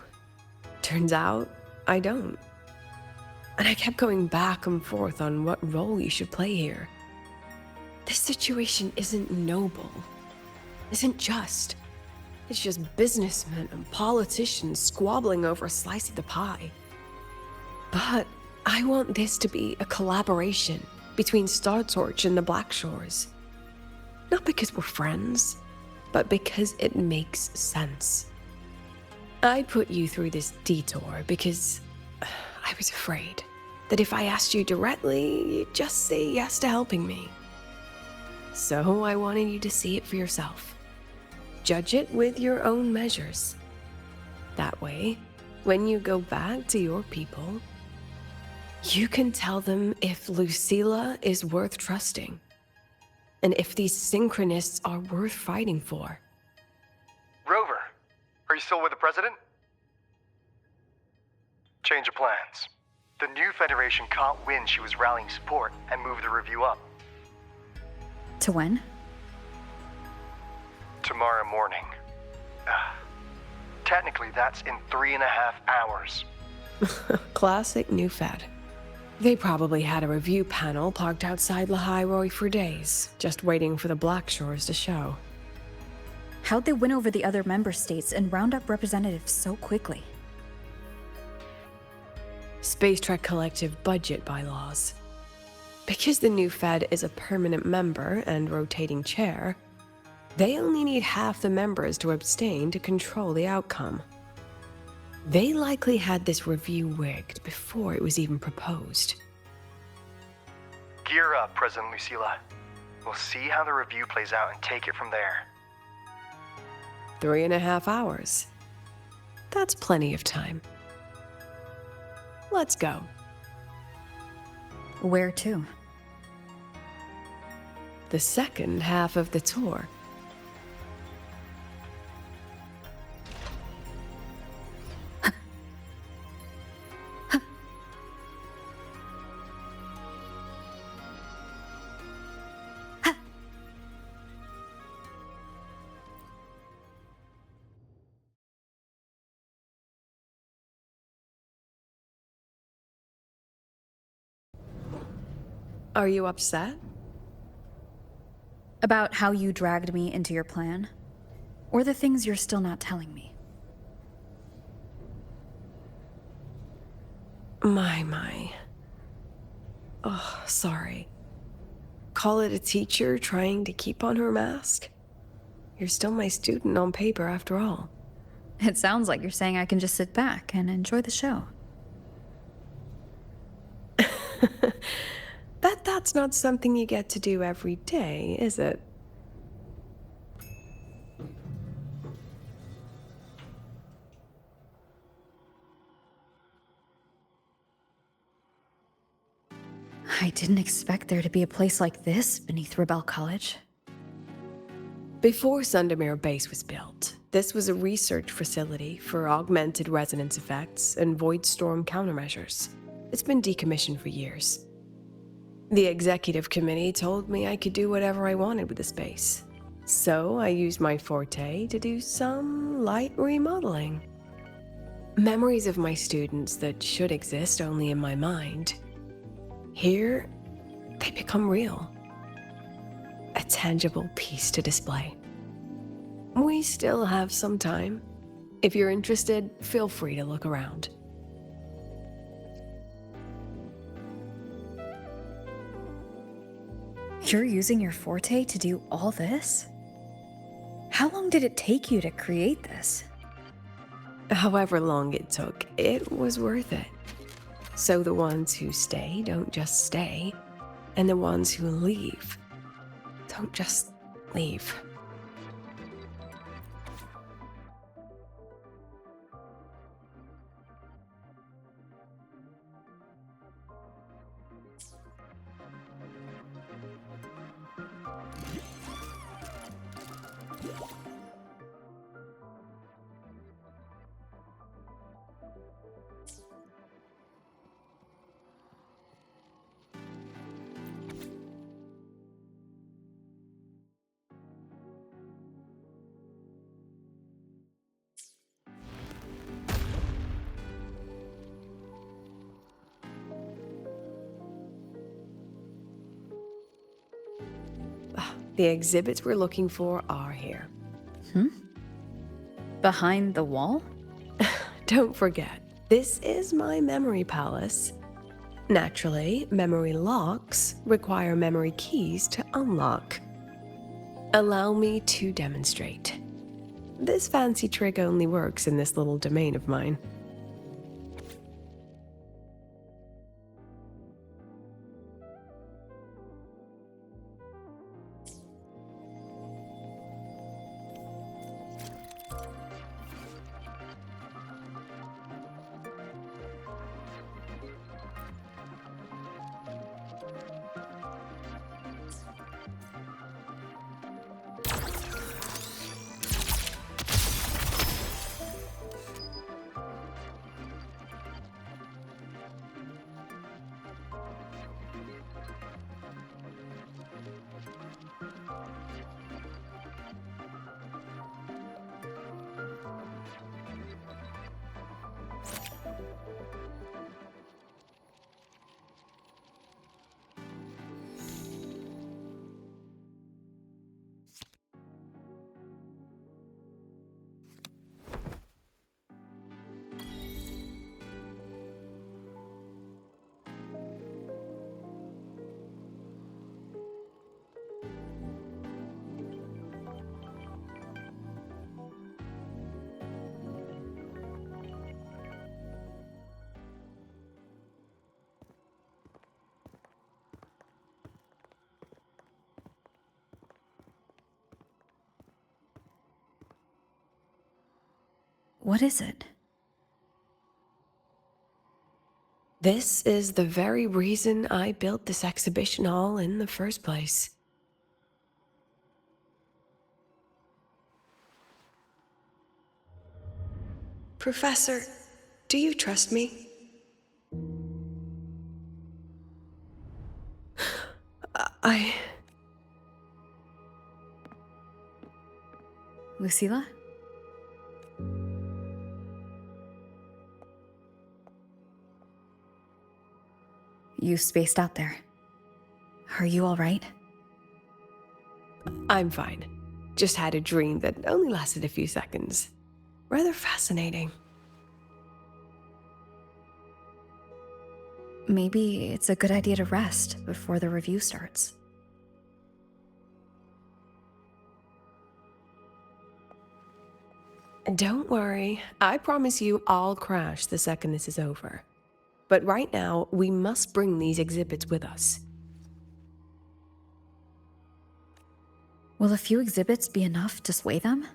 Turns out, I don't. And I kept going back and forth on what role you should play here. This situation isn't noble, isn't just. It's just businessmen and politicians squabbling over a slice of the pie. But I want this to be a collaboration between Star Torch and the Black Shores. Not because we're friends, but because it makes sense. I put you through this detour because I was afraid that if I asked you directly, you'd just say yes to helping me. So I wanted you to see it for yourself. Judge it with your own measures. That way, when you go back to your people, you can tell them if Lucilla is worth trusting, and if these synchronists are worth fighting for. Rover, are you still with the President? Change of plans. The new Federation caught wind she was rallying support and moved the review up. To when? Tomorrow morning. Technically, that's in 3.5 hours. Classic New Fed. They probably had a review panel parked outside Lahai for days, just waiting for the Black Shores to show. How'd they win over the other member states and round up representatives so quickly? Space Trek Collective budget bylaws. Because the new Fed is a permanent member and rotating chair, they only need half the members to abstain to control the outcome. They likely had this review rigged before it was even proposed. Gear up, President Lucilla. We'll see how the review plays out and take it from there. 3.5 hours. That's plenty of time. Let's go. Where to? The second half of the tour. Are you upset? About how you dragged me into your plan? Or the things you're still not telling me? My. Oh, sorry. Call it a teacher trying to keep on her mask? You're still my student on paper after all. It sounds like you're saying I can just sit back and enjoy the show. Bet that's not something you get to do every day, is it? I didn't expect there to be a place like this beneath Rebel College. Before Sundermere Base was built, this was a research facility for augmented resonance effects and void storm countermeasures. It's been decommissioned for years. The executive committee told me I could do whatever I wanted with the space. So I used my forte to do some light remodeling. Memories of my students that should exist only in my mind. Here, they become real. A tangible piece to display. We still have some time. If you're interested, feel free to look around. You're using your forte to do all this? How long did it take you to create this? However long it took, it was worth it. So the ones who stay don't just stay, and the ones who leave don't just leave. The exhibits we're looking for are here. Behind the wall? Don't forget, this is my memory palace. Naturally, memory locks require memory keys to unlock. Allow me to demonstrate. This fancy trick only works in this little domain of mine. What is it? This is the very reason I built this exhibition hall in the first place. Professor, do you trust me? Lucilla? You spaced out there. Are you all right? I'm fine. Just had a dream that only lasted a few seconds. Rather fascinating. Maybe it's a good idea to rest before the review starts. Don't worry, I promise you I'll crash the second this is over. But right now, we must bring these exhibits with us. Will a few exhibits be enough to sway them?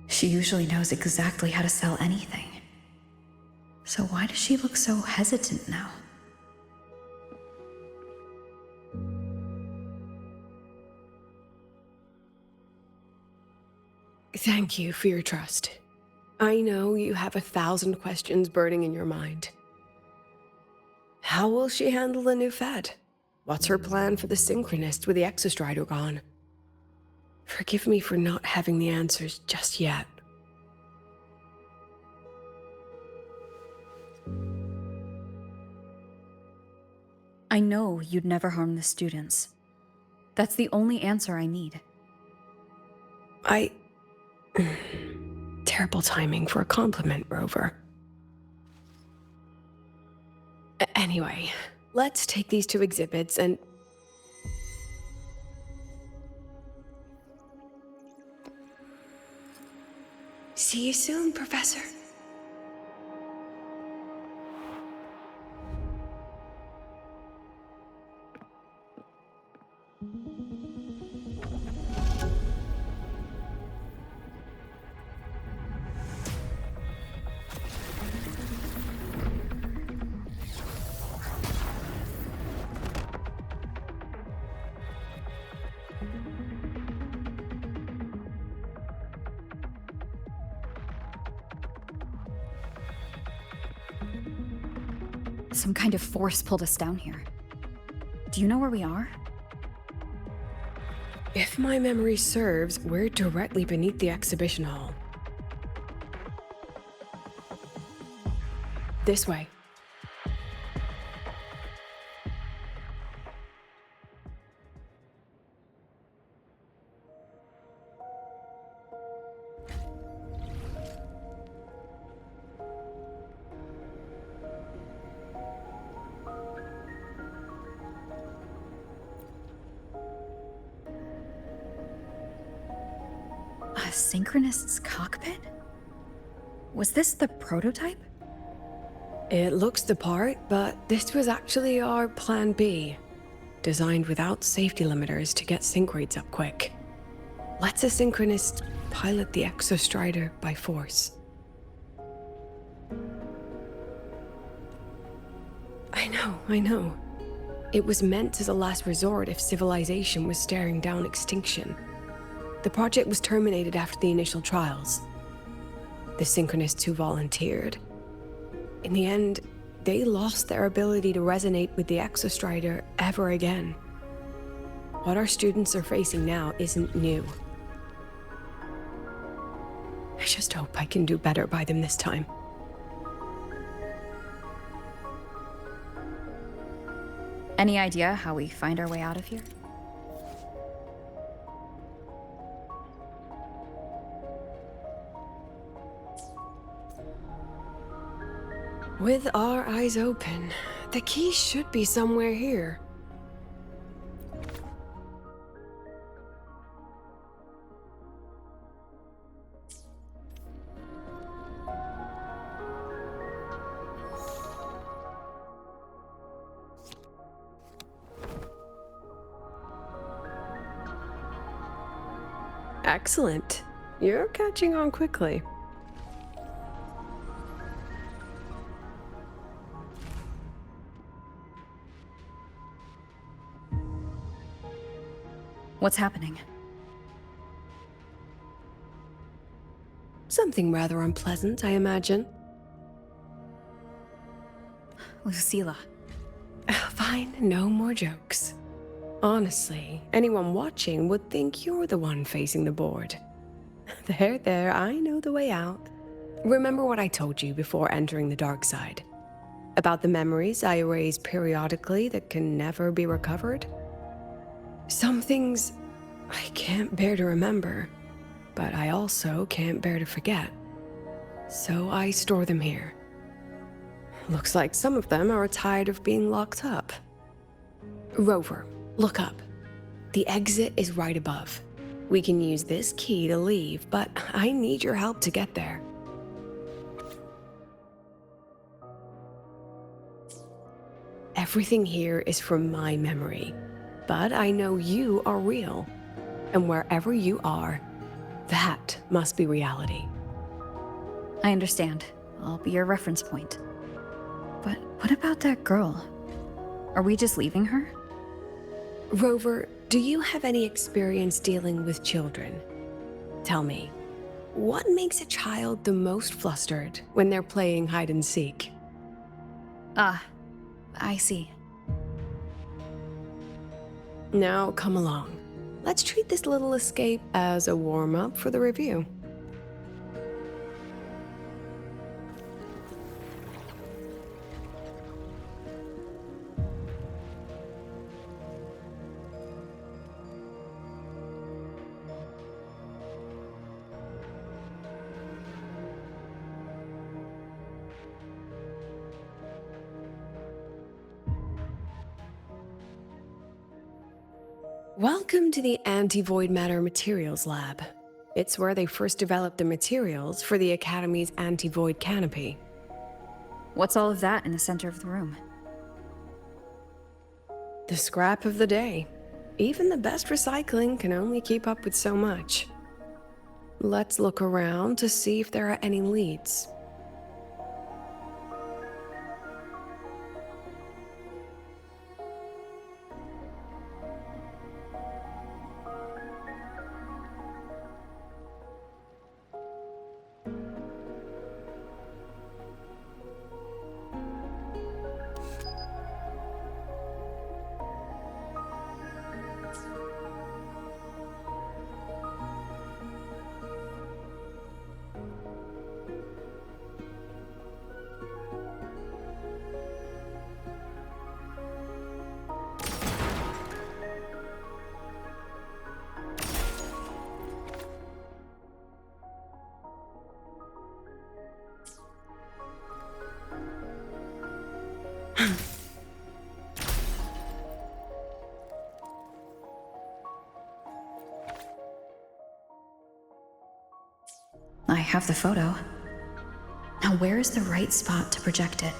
She usually knows exactly how to sell anything. So why does she look so hesitant now? Thank you for your trust. I know you have 1,000 questions burning in your mind. How will she handle the new Fed? What's her plan for the Synchronist with the Exostrider gone? Forgive me for not having the answers just yet. I know you'd never harm the students. That's the only answer I need. Terrible timing for a compliment, Rover. Anyway, let's take these 2 exhibits and... See you soon, Professor. Some kind of force pulled us down here. Do you know where we are? If my memory serves, we're directly beneath the exhibition hall. This way. A Synchronist's cockpit? Was this the prototype? It looks the part, but this was actually our Plan B. Designed without safety limiters to get sync rates up quick. Lets a Synchronist pilot the Exostrider by force. I know. It was meant as a last resort if civilization was staring down extinction. The project was terminated after the initial trials. The Synchronists who volunteered, In the end, they lost their ability to resonate with the Exostrider ever again. What our students are facing now isn't new. I just hope I can do better by them this time. Any idea how we find our way out of here? With our eyes open, the key should be somewhere here. Excellent. You're catching on quickly. What's happening? Something rather unpleasant, I imagine. Lucilla. Fine, no more jokes. Honestly, anyone watching would think you're the one facing the board. There, I know the way out. Remember what I told you before entering the dark side? About the memories I erase periodically that can never be recovered? Some things I can't bear to remember, but I also can't bear to forget. So I store them here. Looks like some of them are tired of being locked up. Rover, look up. The exit is right above. We can use this key to leave, but I need your help to get there. Everything here is from my memory, but I know you are real. And wherever you are, that must be reality. I understand. I'll be your reference point. But what about that girl? Are we just leaving her? Rover, do you have any experience dealing with children? Tell me, what makes a child the most flustered when they're playing hide and seek? Ah, I see. Now come along. Let's treat this little escape as a warm-up for the review. Welcome to the Anti-Void Matter Materials Lab. It's where they first developed the materials for the Academy's anti-void canopy. What's all of that in the center of the room? The scrap of the day. Even the best recycling can only keep up with so much. Let's look around to see if there are any leads. I have the photo. Now where is the right spot to project it?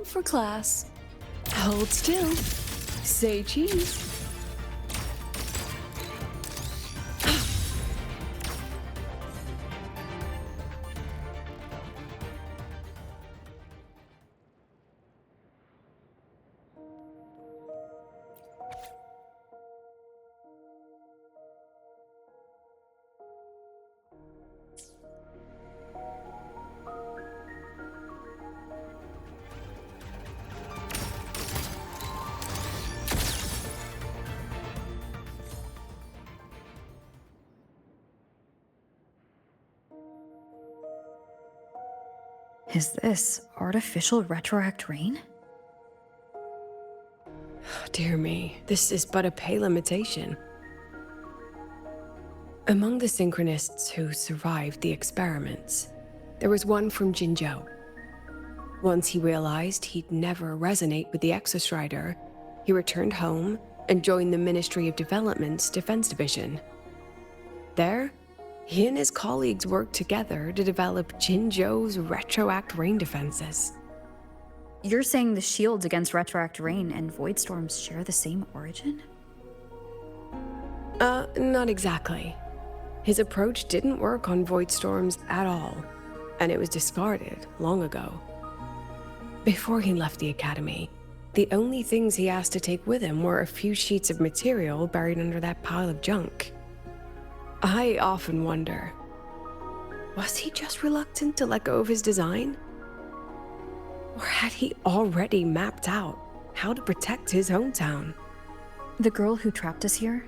for class. Hold still. Say cheese. Is this artificial retroact rain? Dear me, this is but a pale imitation. Among the synchronists who survived the experiments, there was one from Jinzhou. Once he realized he'd never resonate with the Exostrider, he returned home and joined the Ministry of Development's Defense Division. There, he and his colleagues worked together to develop Jinzhou's retroact rain defenses. You're saying the shields against retroact rain and void storms share the same origin? Not exactly. His approach didn't work on void storms at all, and it was discarded long ago. Before he left the academy, the only things he asked to take with him were a few sheets of material buried under that pile of junk. I often wonder, was he just reluctant to let go of his design? Or had he already mapped out how to protect his hometown? The girl who trapped us here?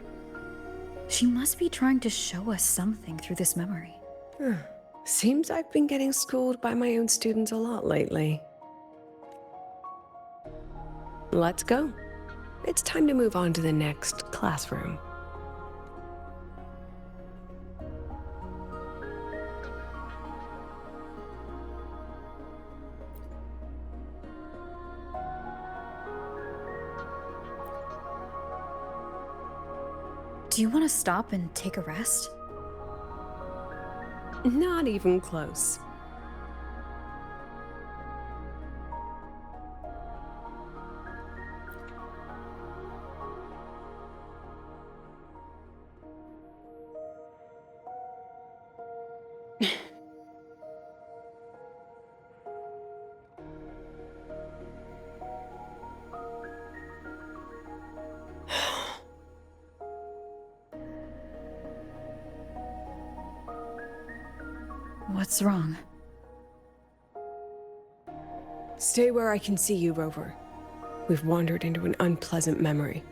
She must be trying to show us something through this memory. Seems I've been getting schooled by my own students a lot lately. Let's go. It's time to move on to the next classroom. Do you want to stop and take a rest? Not even close. What's wrong? Stay where I can see you, Rover. We've wandered into an unpleasant memory.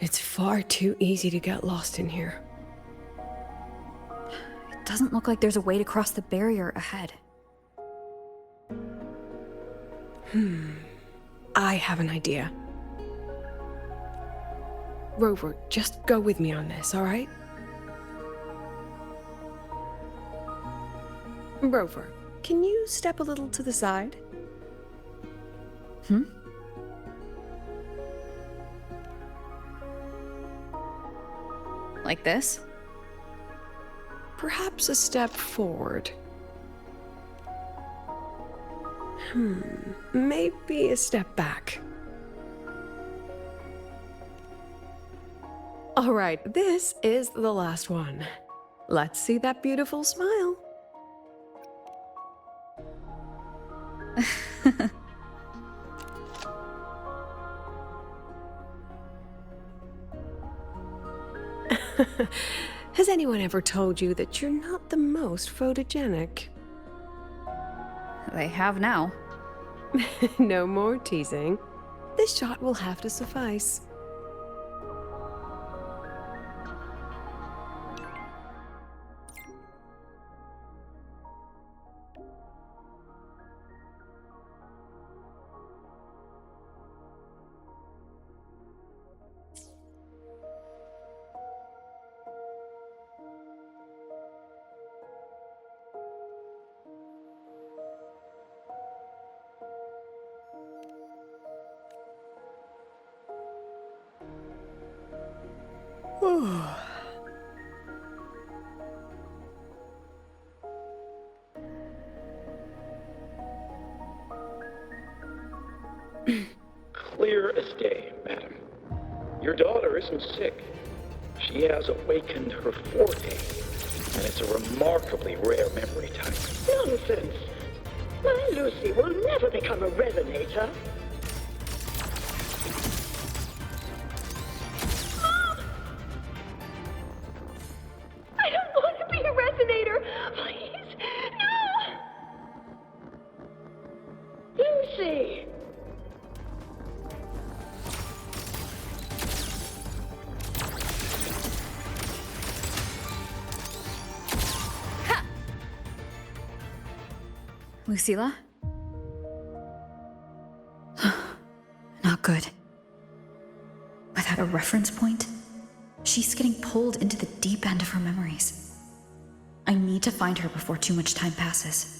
It's far too easy to get lost in here. It doesn't look like there's a way to cross the barrier ahead. I have an idea. Rover, just go with me on this, all right? Rover, can you step a little to the side? Like this? Perhaps a step forward. Maybe a step back. All right, this is the last one. Let's see that beautiful smile. Has anyone ever told you that you're not the most photogenic? They have now. No more teasing. This shot will have to suffice. Clear as day, madam. Your daughter isn't sick. She has awakened her forte, and it's a remarkably rare memory type. Nonsense. My Lucy will never become a resonator. I don't want to be a resonator. Please, no. Lucy. Lucilla? Not good. Without a reference point, she's getting pulled into the deep end of her memories. I need to find her before too much time passes.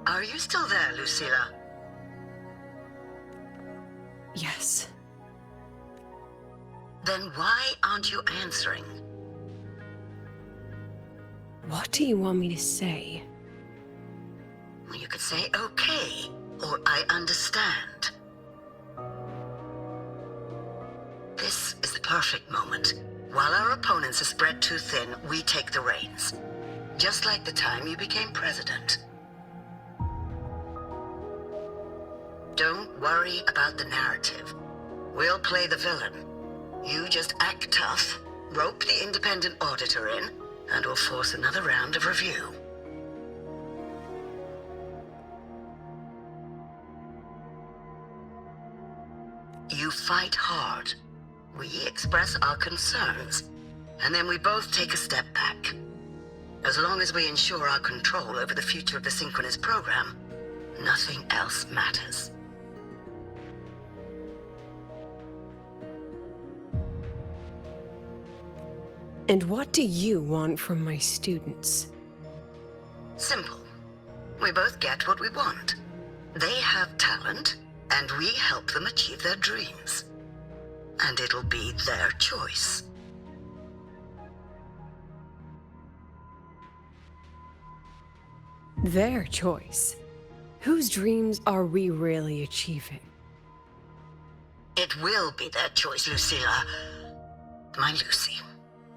Are you still there, Lucilla? Yes. Then why aren't you answering? What do you want me to say? You could say okay, or I understand. This is the perfect moment. While our opponents are spread too thin, we take the reins. Just like the time you became president. Don't worry about the narrative. We'll play the villain. You just act tough, rope the independent auditor in, and we'll force another round of review. You fight hard. We express our concerns, and then we both take a step back. As long as we ensure our control over the future of the Synchronous program, nothing else matters. And what do you want from my students? Simple. We both get what we want. They have talent, and we help them achieve their dreams. And it'll be their choice. Their choice? Whose dreams are we really achieving? It will be their choice, Lucilla. My Lucy,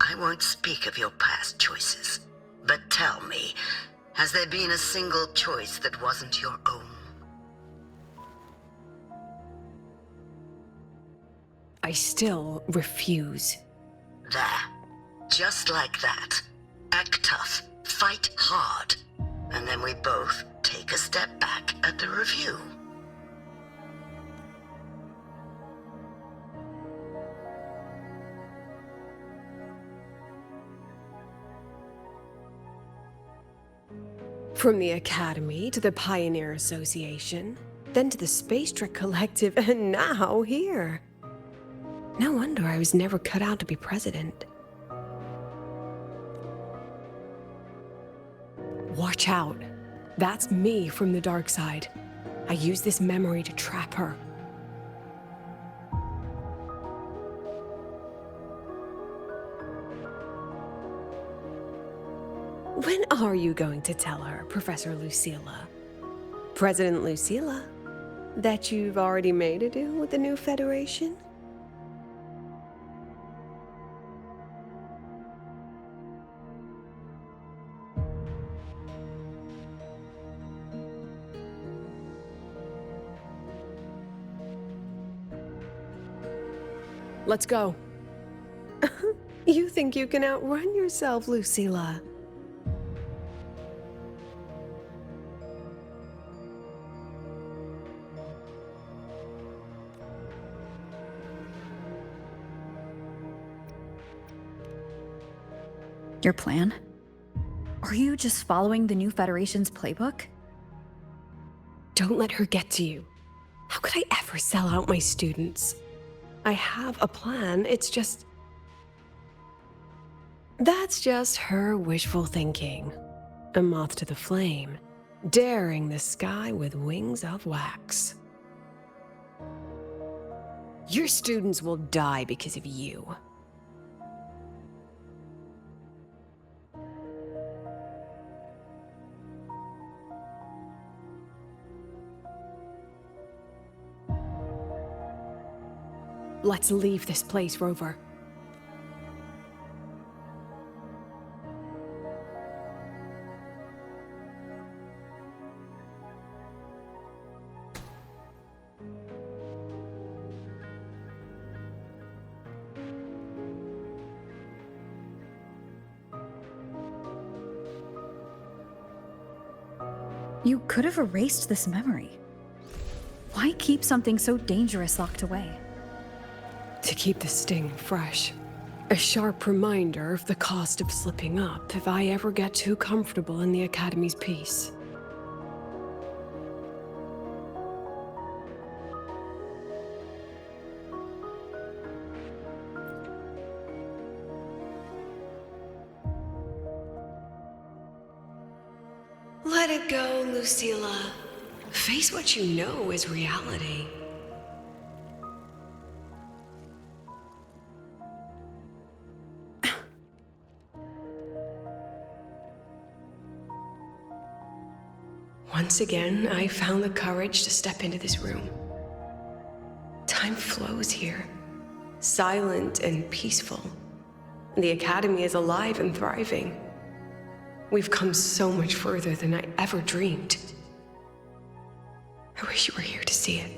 I won't speak of your past choices. But tell me, has there been a single choice that wasn't your own? I still refuse. There. Just like that. Act tough. Fight hard. And then we both take a step back at the review. From the Academy to the Pioneer Association, then to the Space Trek Collective, and now here. No wonder I was never cut out to be president. Watch out. That's me from the dark side. I use this memory to trap her. When are you going to tell her, Professor Lucilla? President Lucilla? That you've already made a deal with the new Federation? Let's go. You think you can outrun yourself, Lucilla? Your plan? Are you just following the new Federation's playbook? Don't let her get to you. How could I ever sell out my students? I have a plan, it's just... That's just her wishful thinking. A moth to the flame, daring the sky with wings of wax. Your students will die because of you. Let's leave this place, Rover. You could have erased this memory. Why keep something so dangerous locked away? To keep the sting fresh. A sharp reminder of the cost of slipping up if I ever get too comfortable in the Academy's peace. Let it go, Lucilla. Face what you know is reality. Once again, I found the courage to step into this room. Time flows here, silent and peaceful. The Academy is alive and thriving. We've come so much further than I ever dreamed. I wish you were here to see it.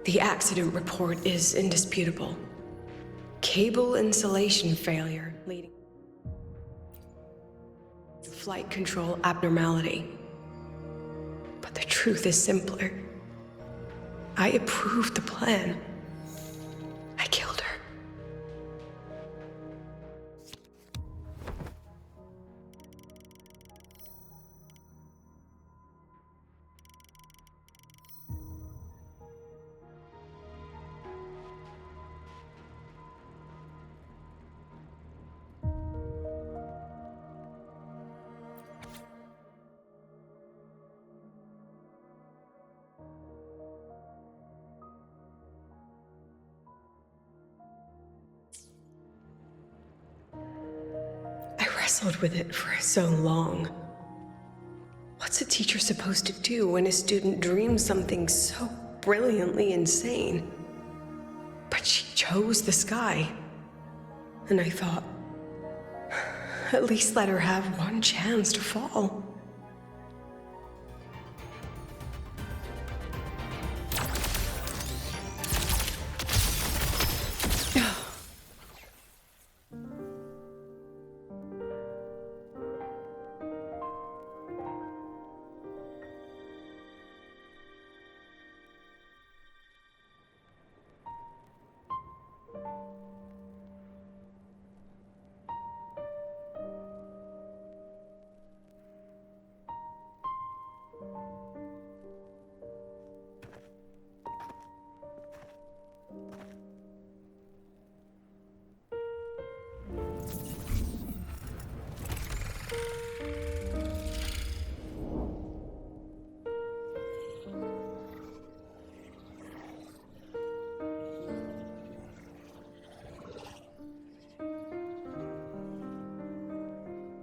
The accident report is indisputable. Cable insulation failure leading to flight control abnormality. But the truth is simpler. I approved the plan. I killed her. wrestled with it for so long. What's a teacher supposed to do when a student dreams something so brilliantly insane? But she chose the sky. And I thought, at least let her have one chance to fall.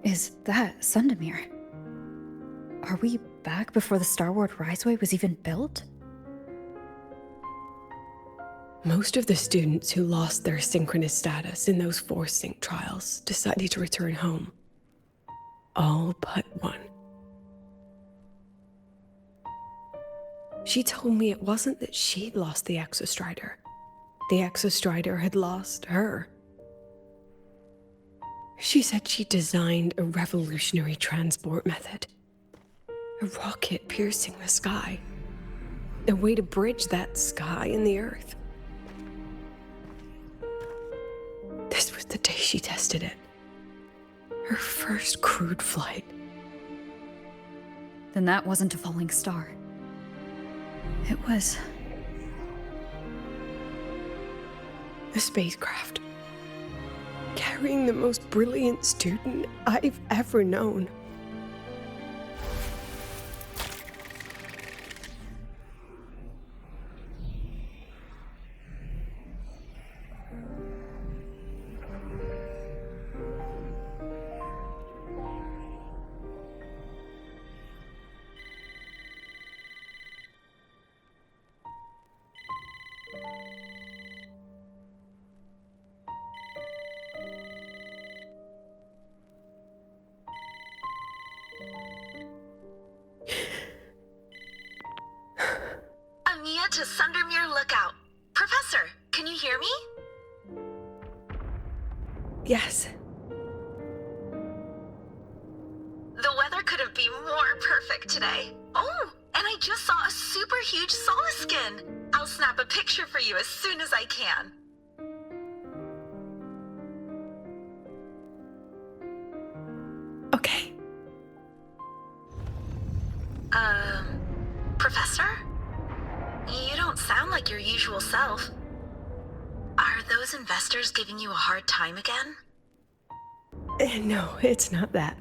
Is that Sundamir? Are we back before the Starward Riseway was even built? Most of the students who lost their synchronous status in those force sync trials decided to return home. All but one. She told me it wasn't that she'd lost the Exostrider. The Exostrider had lost her. She said she designed a revolutionary transport method. A rocket piercing the sky. A way to bridge that sky and the Earth. This was the day she tested it. Her first crewed flight. Then that wasn't a falling star. It was... a spacecraft. Carrying the most brilliant student I've ever known. Amiya to Sundermere Lookout. Professor, can you hear me? Yes. The weather couldn't be more perfect today. Oh, and I just saw a super huge Solaskin. I'll snap a picture for you as soon as I can. Okay. Professor? You don't sound like your usual self. Are those investors giving you a hard time again? No, it's not that.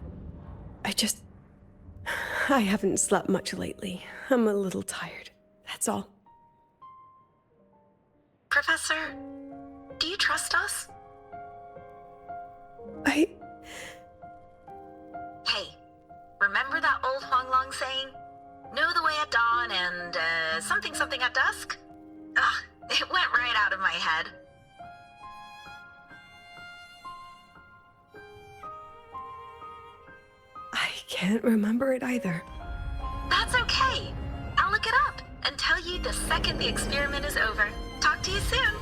I haven't slept much lately. I'm a little tired. That's all. Professor, do you trust us? Hey, remember that old Huanglong saying? Know the way at dawn and, something at dusk? Ugh, it went right out of my head. I can't remember it either. That's okay. I'll look it up and tell you the second the experiment is over. Talk to you soon.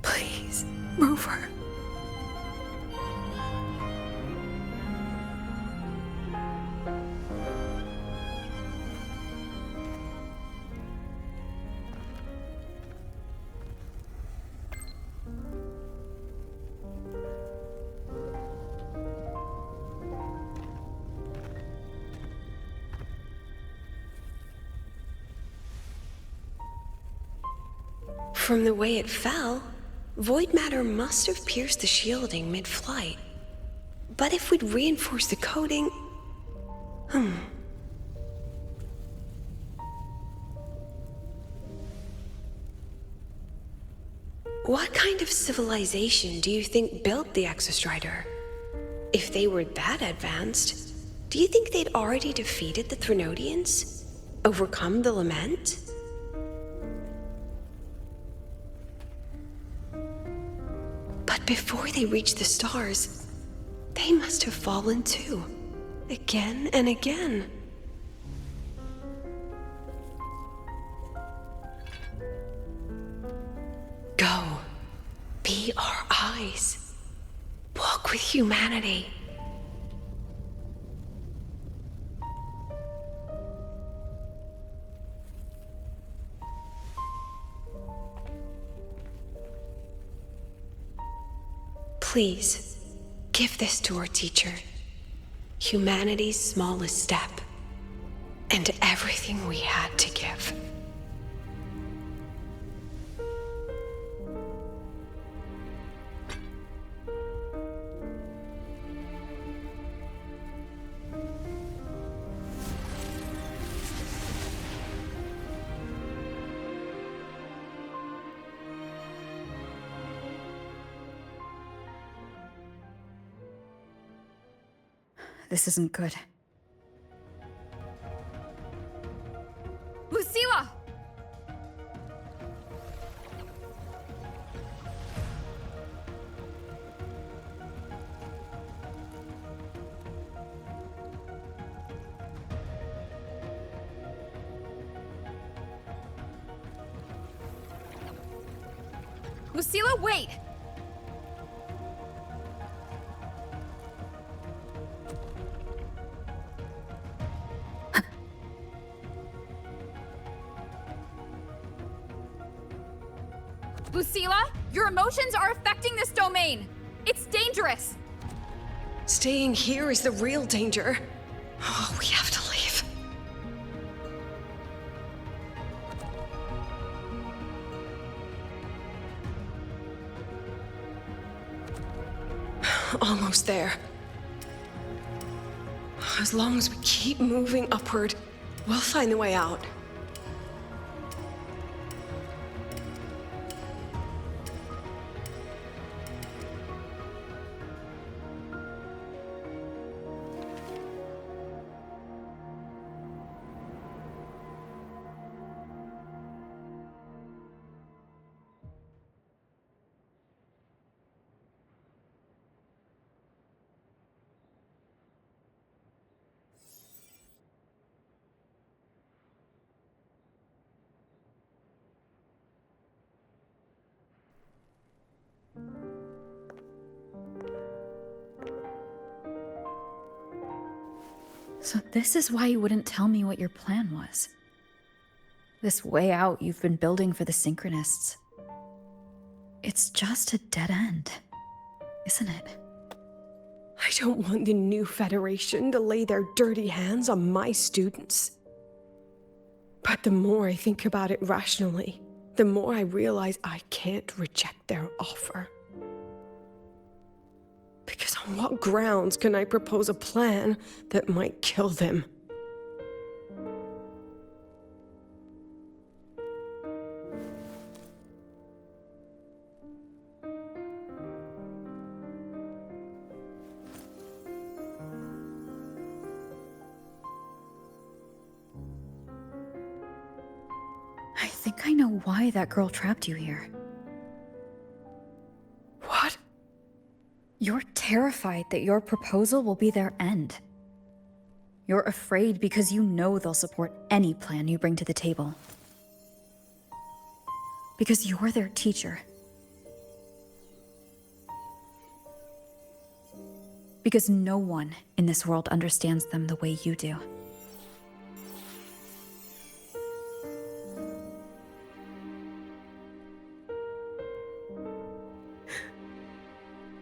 Please, Rover. From the way it fell, void matter must have pierced the shielding mid-flight. But if we'd reinforced the coating... What kind of civilization do you think built the Exostrider? If they were that advanced, do you think they'd already defeated the Threnodians? Overcome the Lament? But before they reached the stars, they must have fallen too. Again and again. Go. Be our eyes. Walk with humanity. Please, give this to our teacher. Humanity's smallest step, and everything we had to give. This isn't good. Lucilla! Lucilla, wait! Lucilla, your emotions are affecting this domain. It's dangerous. Staying here is the real danger. Oh, we have to leave. Almost there. As long as we keep moving upward, we'll find the way out. So this is why you wouldn't tell me what your plan was. This way out you've been building for the Synchronists. It's just a dead end, isn't it? I don't want the new Federation to lay their dirty hands on my students. But the more I think about it rationally, the more I realize I can't reject their offer. Because on what grounds can I propose a plan that might kill them? I think I know why that girl trapped you here. What? You're terrified that your proposal will be their end. You're afraid because you know they'll support any plan you bring to the table. Because you're their teacher. Because no one in this world understands them the way you do.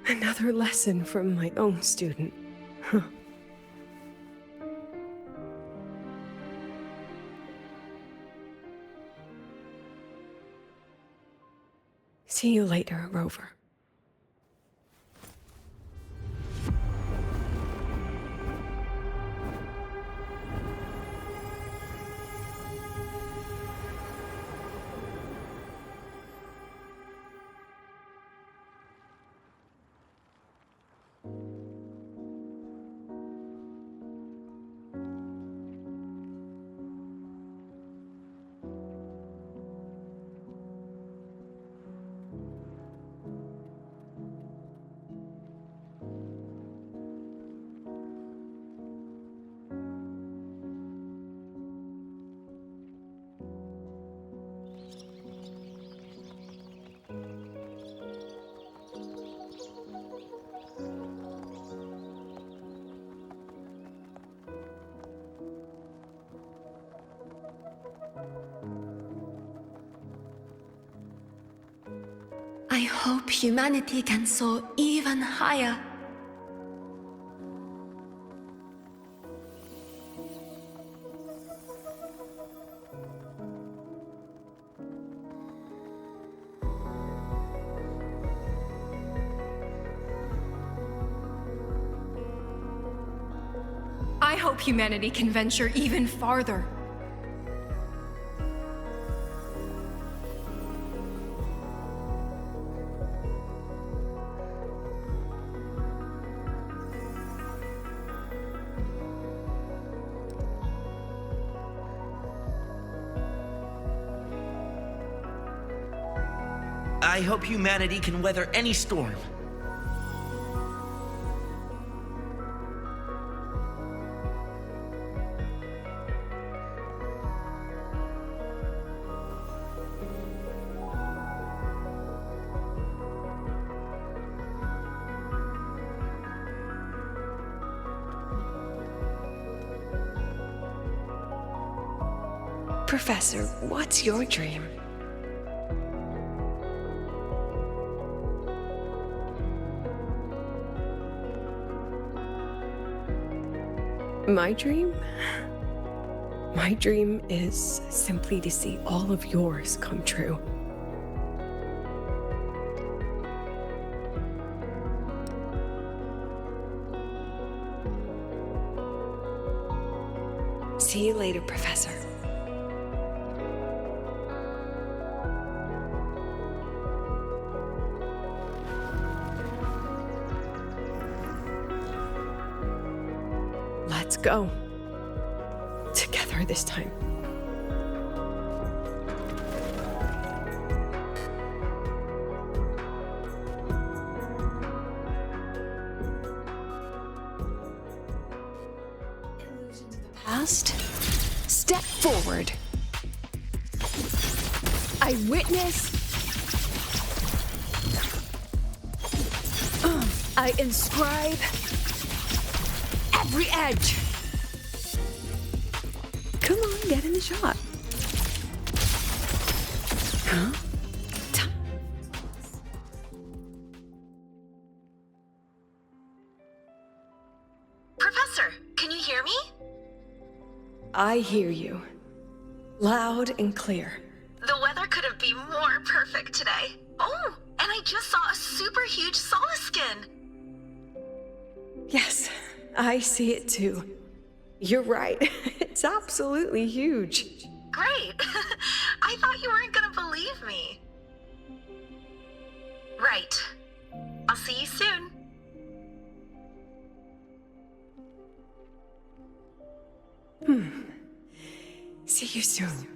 Another lesson from my own student. Huh. See you later, Rover. I hope humanity can soar even higher. I hope humanity can venture even farther. I hope humanity can weather any storm. Professor, what's your dream? My dream? My dream is simply to see all of yours come true. See you later, Professor. Let's go. Together this time. Past, step forward. I witness. I inscribe every edge. Come on, get in the shot. Huh? Professor, can you hear me? I hear you. Loud and clear. The weather couldn't be more perfect today. Oh, and I just saw a super huge solaskin. Yes, I see it too. You're right. It's absolutely huge. Great. I thought you weren't gonna believe me. Right. I'll see you soon. See you soon.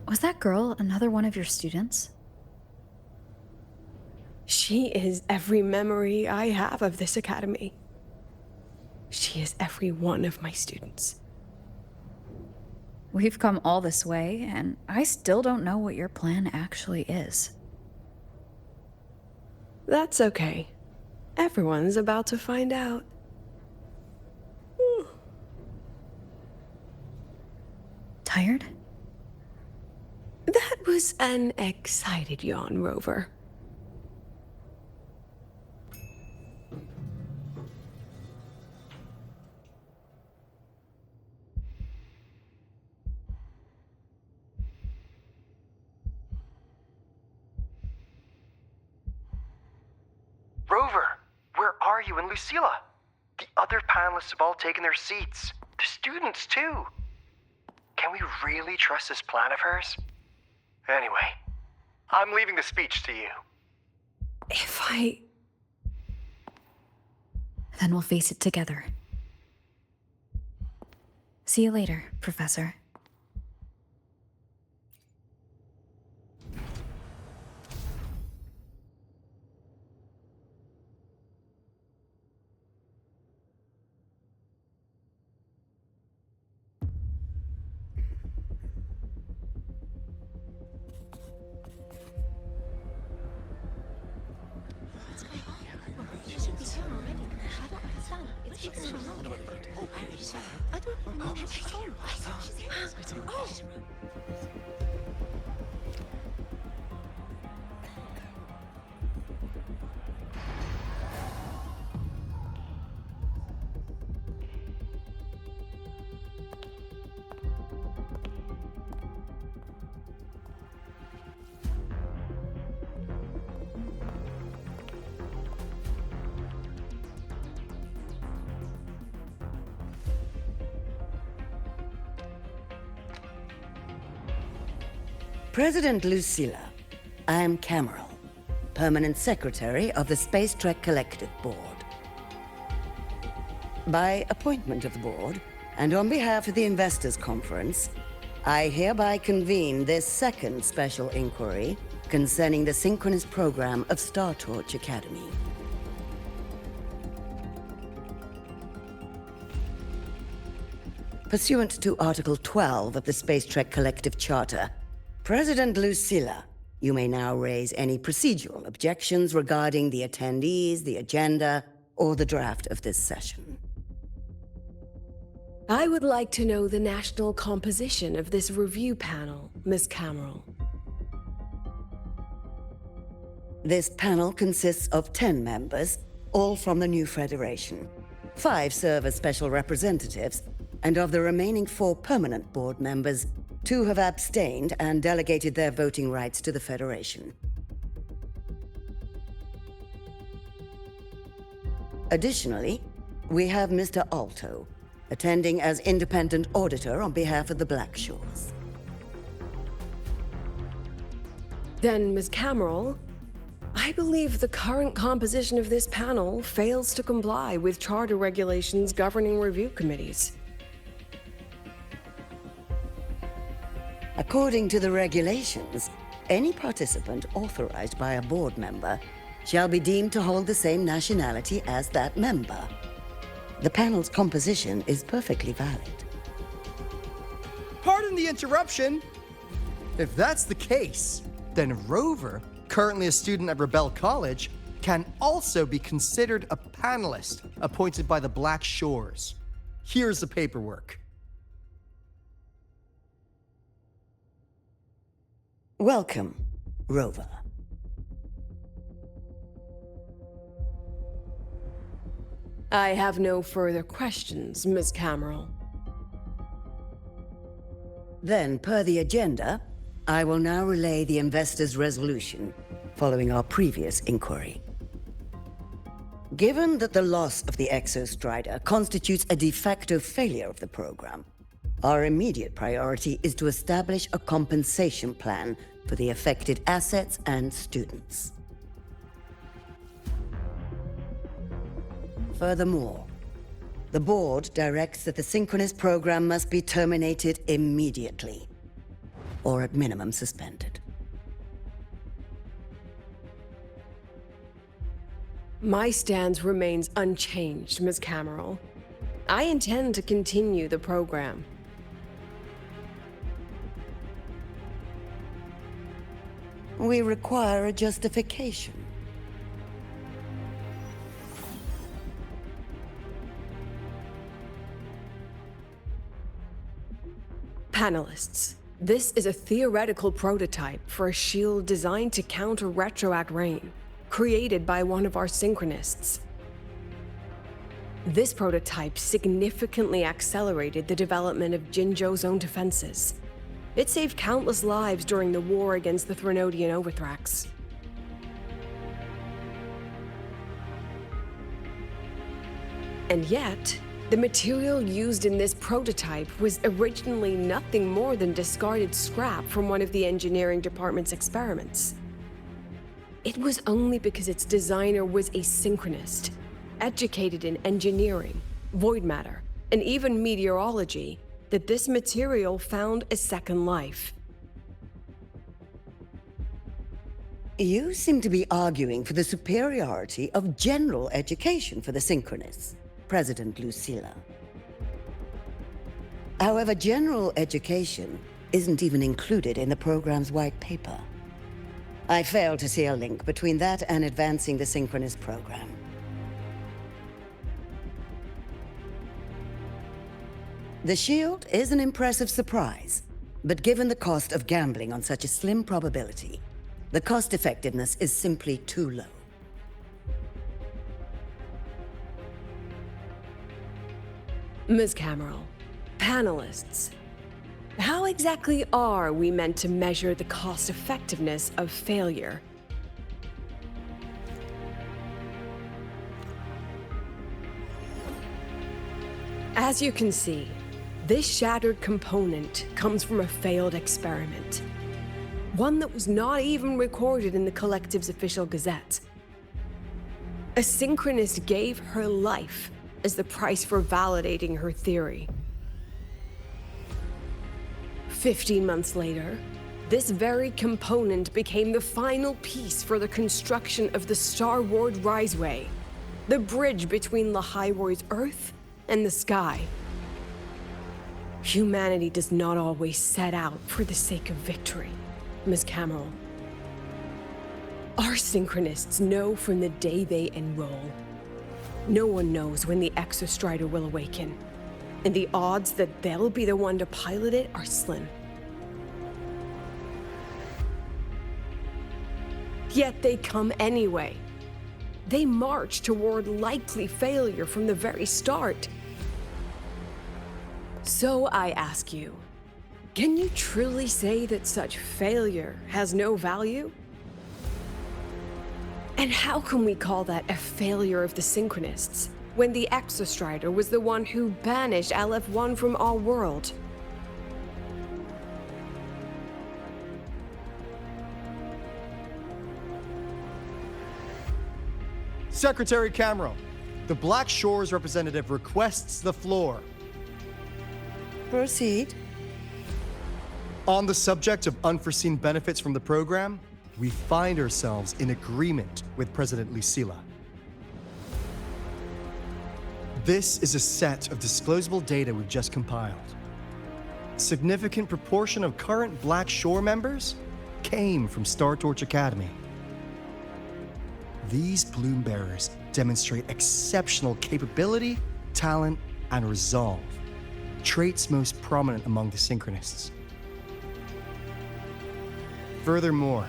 Was that girl another one of your students? She is every memory I have of this academy. She is every one of my students. We've come all this way, and I still don't know what your plan actually is. That's okay. Everyone's about to find out. Tired? That was an excited yawn, Rover. Rover, where are you and Lucilla? The other panelists have all taken their seats. The students, too. Can we really trust this plan of hers? Anyway, I'm leaving the speech to you. Then we'll face it together. See you later, Professor. President Lucilla, I am Cameron, Permanent Secretary of the Space Trek Collective Board. By appointment of the board, and on behalf of the Investors Conference, I hereby convene this second special inquiry concerning the synchronous program of Star Torch Academy. Pursuant to Article 12 of the Space Trek Collective Charter, President Lucilla, you may now raise any procedural objections regarding the attendees, the agenda, or the draft of this session. I would like to know the national composition of this review panel, Miss Cameron. This panel consists of 10 members, all from the new Federation. 5 serve as special representatives, and of the remaining 4 permanent board members, 2 have abstained and delegated their voting rights to the Federation. Additionally, we have Mr. Alto, attending as independent auditor on behalf of the Black Shores. Then, Ms. Cameron, I believe the current composition of this panel fails to comply with charter regulations governing review committees. According to the regulations, any participant authorized by a board member shall be deemed to hold the same nationality as that member. The panel's composition is perfectly valid. Pardon the interruption. If that's the case, then Rover, currently a student at Rebel College, can also be considered a panelist appointed by the Black Shores. Here's the paperwork. Welcome, Rover. I have no further questions, Ms. Cameron. Then, per the agenda, I will now relay the investors' resolution following our previous inquiry. Given that the loss of the Exostrider constitutes a de facto failure of the program, our immediate priority is to establish a compensation plan for the affected assets and students. Furthermore, the board directs that the synchronous program must be terminated immediately, or at minimum suspended. My stance remains unchanged, Ms. Cameron. I intend to continue the program. We require a justification. Panelists, this is a theoretical prototype for a shield designed to counter retroact rain, created by one of our synchronists. This prototype significantly accelerated the development of Jinzhou's own defenses. It saved countless lives during the war against the Threnodian Overthrax. And yet, the material used in this prototype was originally nothing more than discarded scrap from one of the engineering department's experiments. It was only because its designer was a synchronist, educated in engineering, void matter, and even meteorology, that this material found a second life. You seem to be arguing for the superiority of general education for the Synchronists, President Lucilla. However, general education isn't even included in the program's white paper. I fail to see a link between that and advancing the Synchronist program. The shield is an impressive surprise, but given the cost of gambling on such a slim probability, the cost-effectiveness is simply too low. Ms. Cameron, panelists, how exactly are we meant to measure the cost-effectiveness of failure? As you can see, this shattered component comes from a failed experiment. One that was not even recorded in the Collective's official gazette. A synchronist gave her life as the price for validating her theory. 15 months later, this very component became the final piece for the construction of the Star Ward Riseway, the bridge between Lahairoy's Earth and the sky. Humanity does not always set out for the sake of victory, Ms. Cameron. Our synchronists know from the day they enroll. No one knows when the Exostrider will awaken, and the odds that they'll be the one to pilot it are slim. Yet they come anyway. They march toward likely failure from the very start. So I ask you, can you truly say that such failure has no value? And how can we call that a failure of the Synchronists, when the Exostrider was the one who banished LF1 from our world? Secretary Camero, the Black Shores representative requests the floor. Proceed. On the subject of unforeseen benefits from the program, we find ourselves in agreement with President Lucilla. This is a set of disclosable data we've just compiled. A significant proportion of current Black Shore members came from Star Torch Academy. These bloom bearers demonstrate exceptional capability, talent, and resolve, traits most prominent among the Synchronists. Furthermore,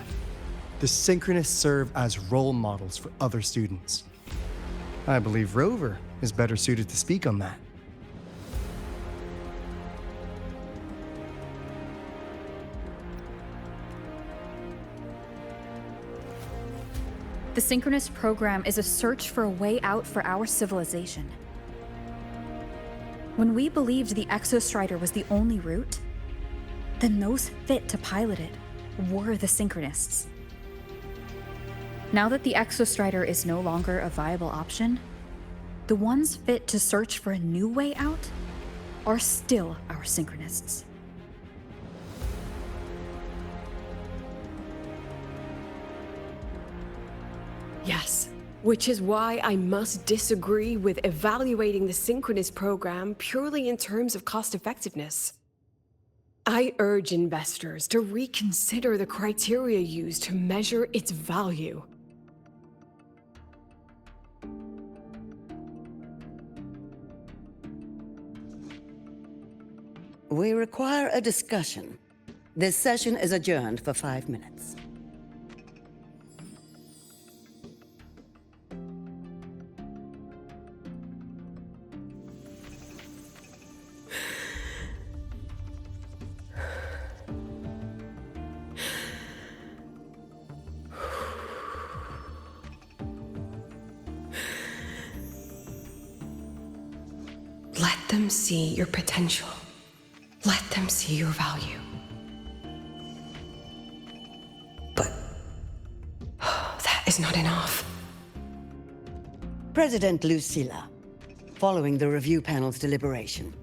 the Synchronists serve as role models for other students. I believe Rover is better suited to speak on that. The Synchronist program is a search for a way out for our civilization. When we believed the Exostrider was the only route, then those fit to pilot it were the Synchronists. Now that the Exostrider is no longer a viable option, the ones fit to search for a new way out are still our Synchronists. Yes, which is why I must disagree with evaluating the Synchronist program purely in terms of cost effectiveness. I urge investors to reconsider the criteria used to measure its value. We require a discussion. This session is adjourned for 5 minutes. Let them see your potential. Let them see your value. But that is not enough. President Lucilla, following the review panel's deliberation,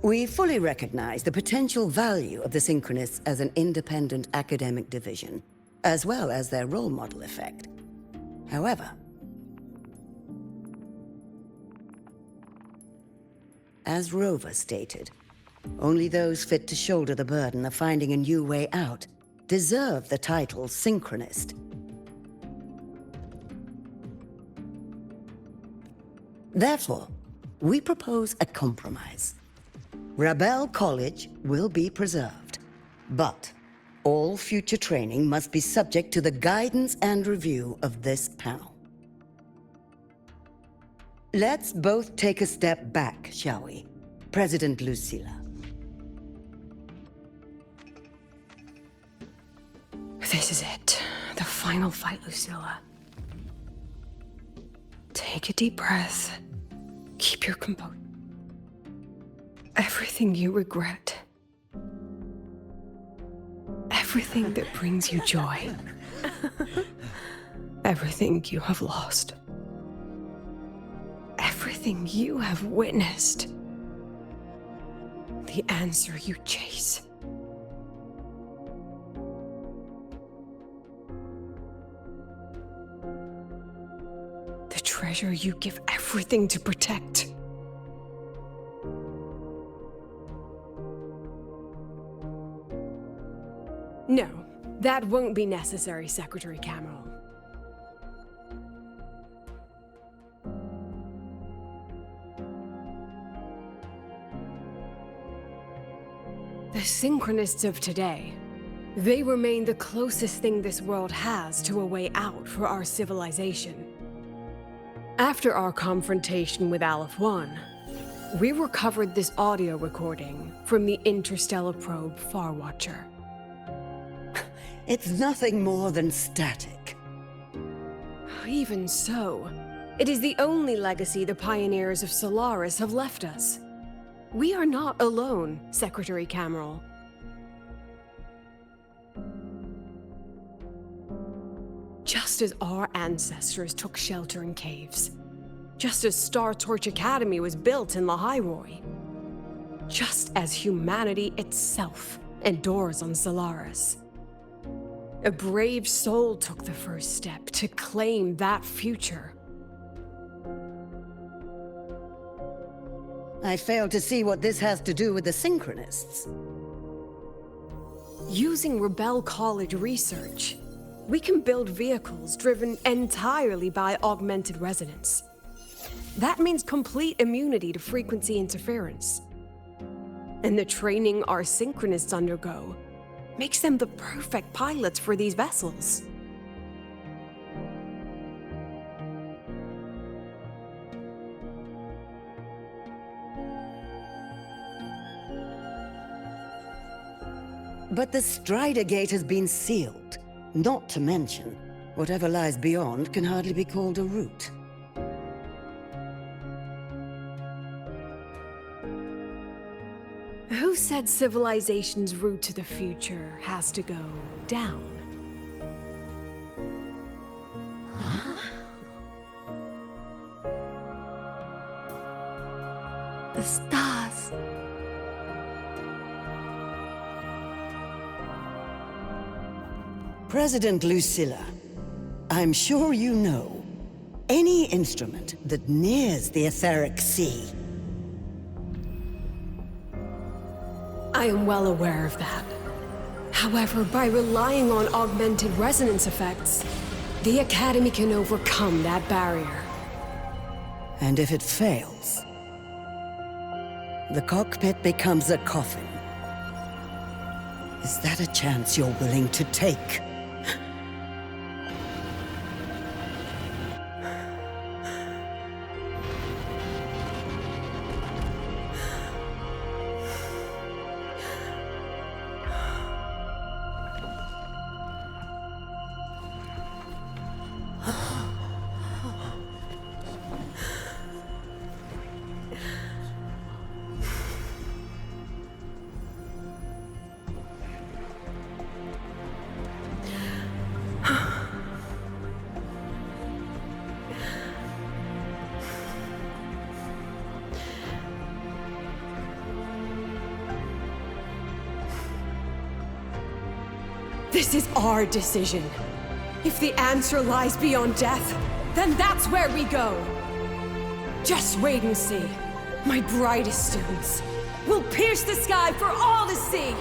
we fully recognize the potential value of the Synchronists as an independent academic division, as well as their role model effect. However, as Rover stated, only those fit to shoulder the burden of finding a new way out deserve the title Synchronist. Therefore, we propose a compromise. Rebel College will be preserved, but all future training must be subject to the guidance and review of this panel. Let's both take a step back, shall we? President Lucilla. This is it. The final fight, Lucilla. Take a deep breath. Keep your composure. Everything you regret. Everything that brings you joy. Everything you have lost. Everything you have witnessed. The answer you chase. The treasure you give everything to protect. No, that won't be necessary, Secretary Cameron. The Synchronists of today, they remain the closest thing this world has to a way out for our civilization. After our confrontation with Aleph 1, we recovered this audio recording from the interstellar probe Farwatcher. It's nothing more than static. Even so, it is the only legacy the pioneers of Solaris have left us. We are not alone, Secretary Cameron. Just as our ancestors took shelter in caves, just as Star Torch Academy was built in Lahairoi, just as humanity itself endures on Solaris, a brave soul took the first step to claim that future. I fail to see what this has to do with the Synchronists. Using Rebel College research, we can build vehicles driven entirely by augmented resonance. That means complete immunity to frequency interference. And the training our Synchronists undergo makes them the perfect pilots for these vessels. But the Strider Gate has been sealed. Not to mention, whatever lies beyond can hardly be called a route. Who said civilization's route to the future has to go down? The stars. President Lucilla, I'm sure you know, any instrument that nears the etheric sea. I am well aware of that. However, by relying on augmented resonance effects, the Academy can overcome that barrier. And if it fails, the cockpit becomes a coffin. Is that a chance you're willing to take? This is our decision. If the answer lies beyond death, then that's where we go. Just wait and see. My brightest students will pierce the sky for all to see.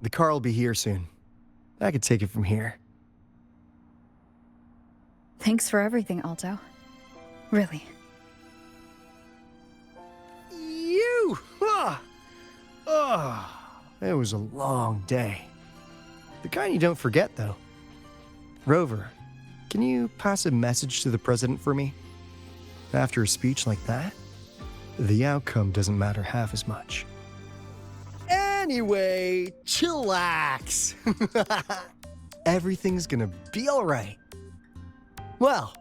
The car will be here soon. I could take it from here. Thanks for everything, Alto. Really. You! It was a long day. The kind you don't forget, though. Rover, can you pass a message to the president for me? After a speech like that, the outcome doesn't matter half as much. Anyway, chillax. Everything's gonna be all right. Well,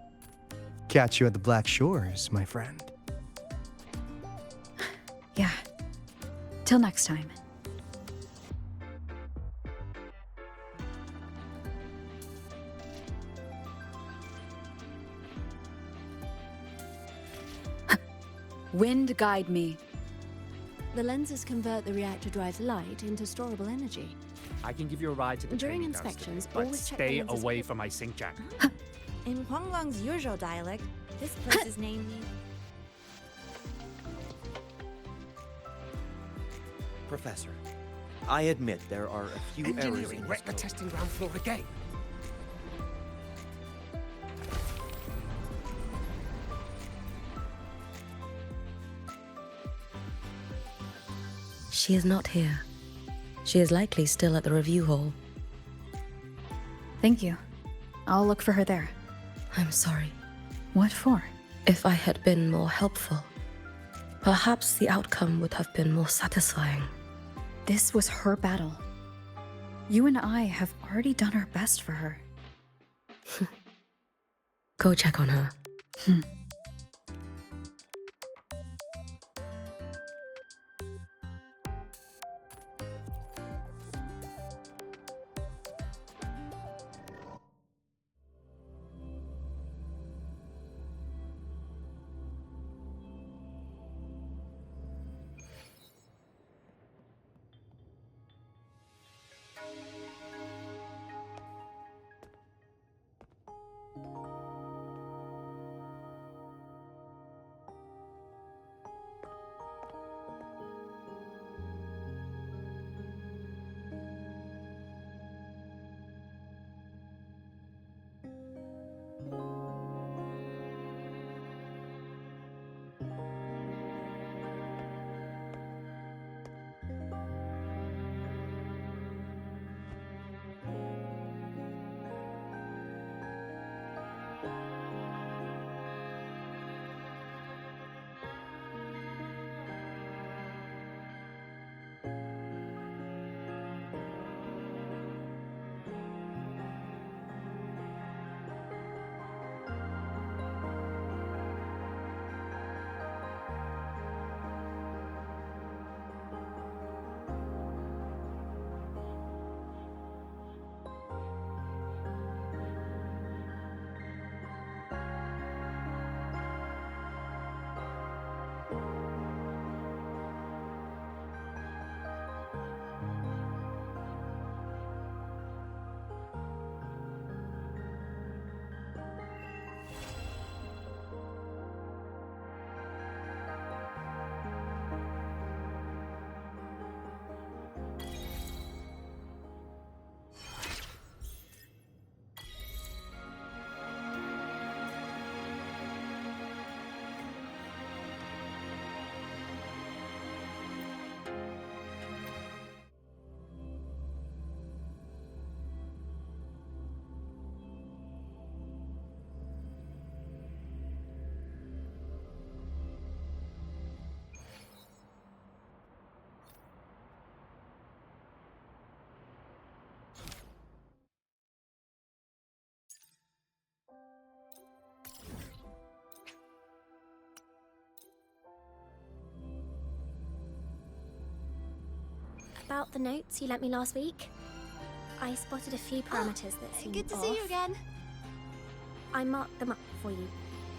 catch you at the Black Shores, my friend. Yeah. Till next time. Wind guide me. The lenses convert the reactor drive's light into storable energy. I can give you a ride to the During training grounds inspections, today, but always check the stay lenses away from my sink jack. In Huanglang's usual dialect, this place is named... Professor, I admit there are a few errors Engineering in wrecked the this testing ground floor again. She is not here. She is likely still at the review hall. Thank you. I'll look for her there. I'm sorry. What for? If I had been more helpful, perhaps the outcome would have been more satisfying. This was her battle. You and I have already done our best for her. Go check on her. about the notes you lent me last week? I spotted a few parameters that seem Good to off. see you again. I marked them up for you,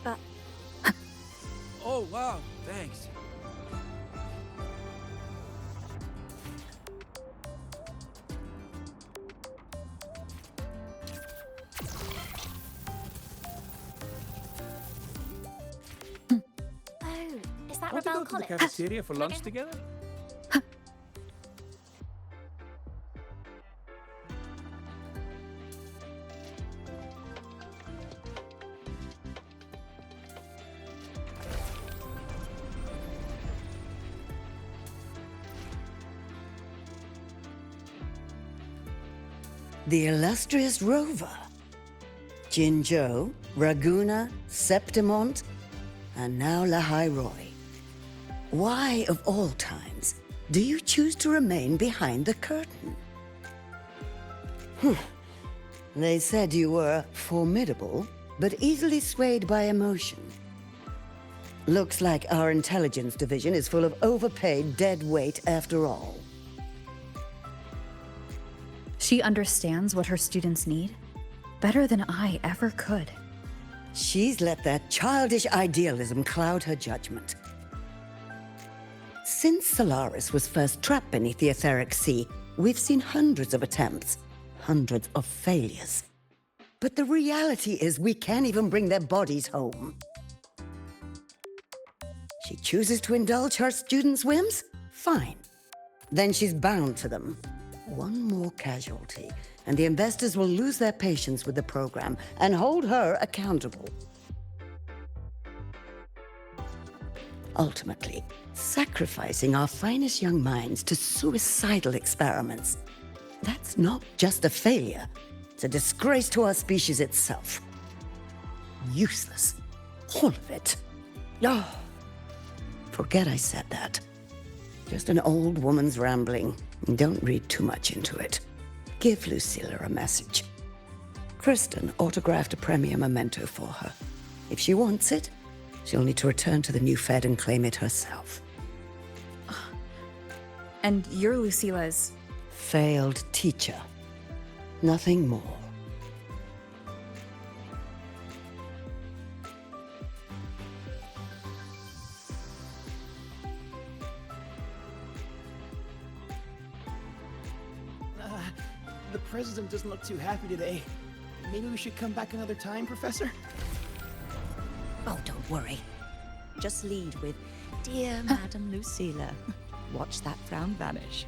but Oh, wow, thanks. oh, is that Want to Rebel go to the College? cafeteria for lunch together? The illustrious rover. Jinzhou, Raguna, Septimont, and now Lahai Roi. Why, of all times, do you choose to remain behind the curtain? They said you were formidable, but easily swayed by emotion. Looks like our intelligence division is full of overpaid dead weight after all. She understands what her students need better than I ever could. She's let that childish idealism cloud her judgment. Since Solaris was first trapped beneath the etheric sea, we've seen hundreds of attempts, hundreds of failures. But the reality is we can't even bring their bodies home. She chooses to indulge her students' whims? Fine. Then she's bound to them. One more casualty, and the investors will lose their patience with the program and hold her accountable. Ultimately, sacrificing our finest young minds to suicidal experiments. That's not just a failure. It's a disgrace to our species itself. Useless. All of it. Oh, forget I said that. Just an old woman's rambling. Don't read too much into it. Give Lucilla a message. Kristen autographed a premier memento for her. If she wants it, she'll need to return to the new Fed and claim it herself. And you're Lucilla's... Failed teacher. Nothing more. The president doesn't look too happy today. Maybe we should come back another time, Professor? Oh, don't worry. Just lead with, Dear Madam Lucilla. Watch that frown vanish.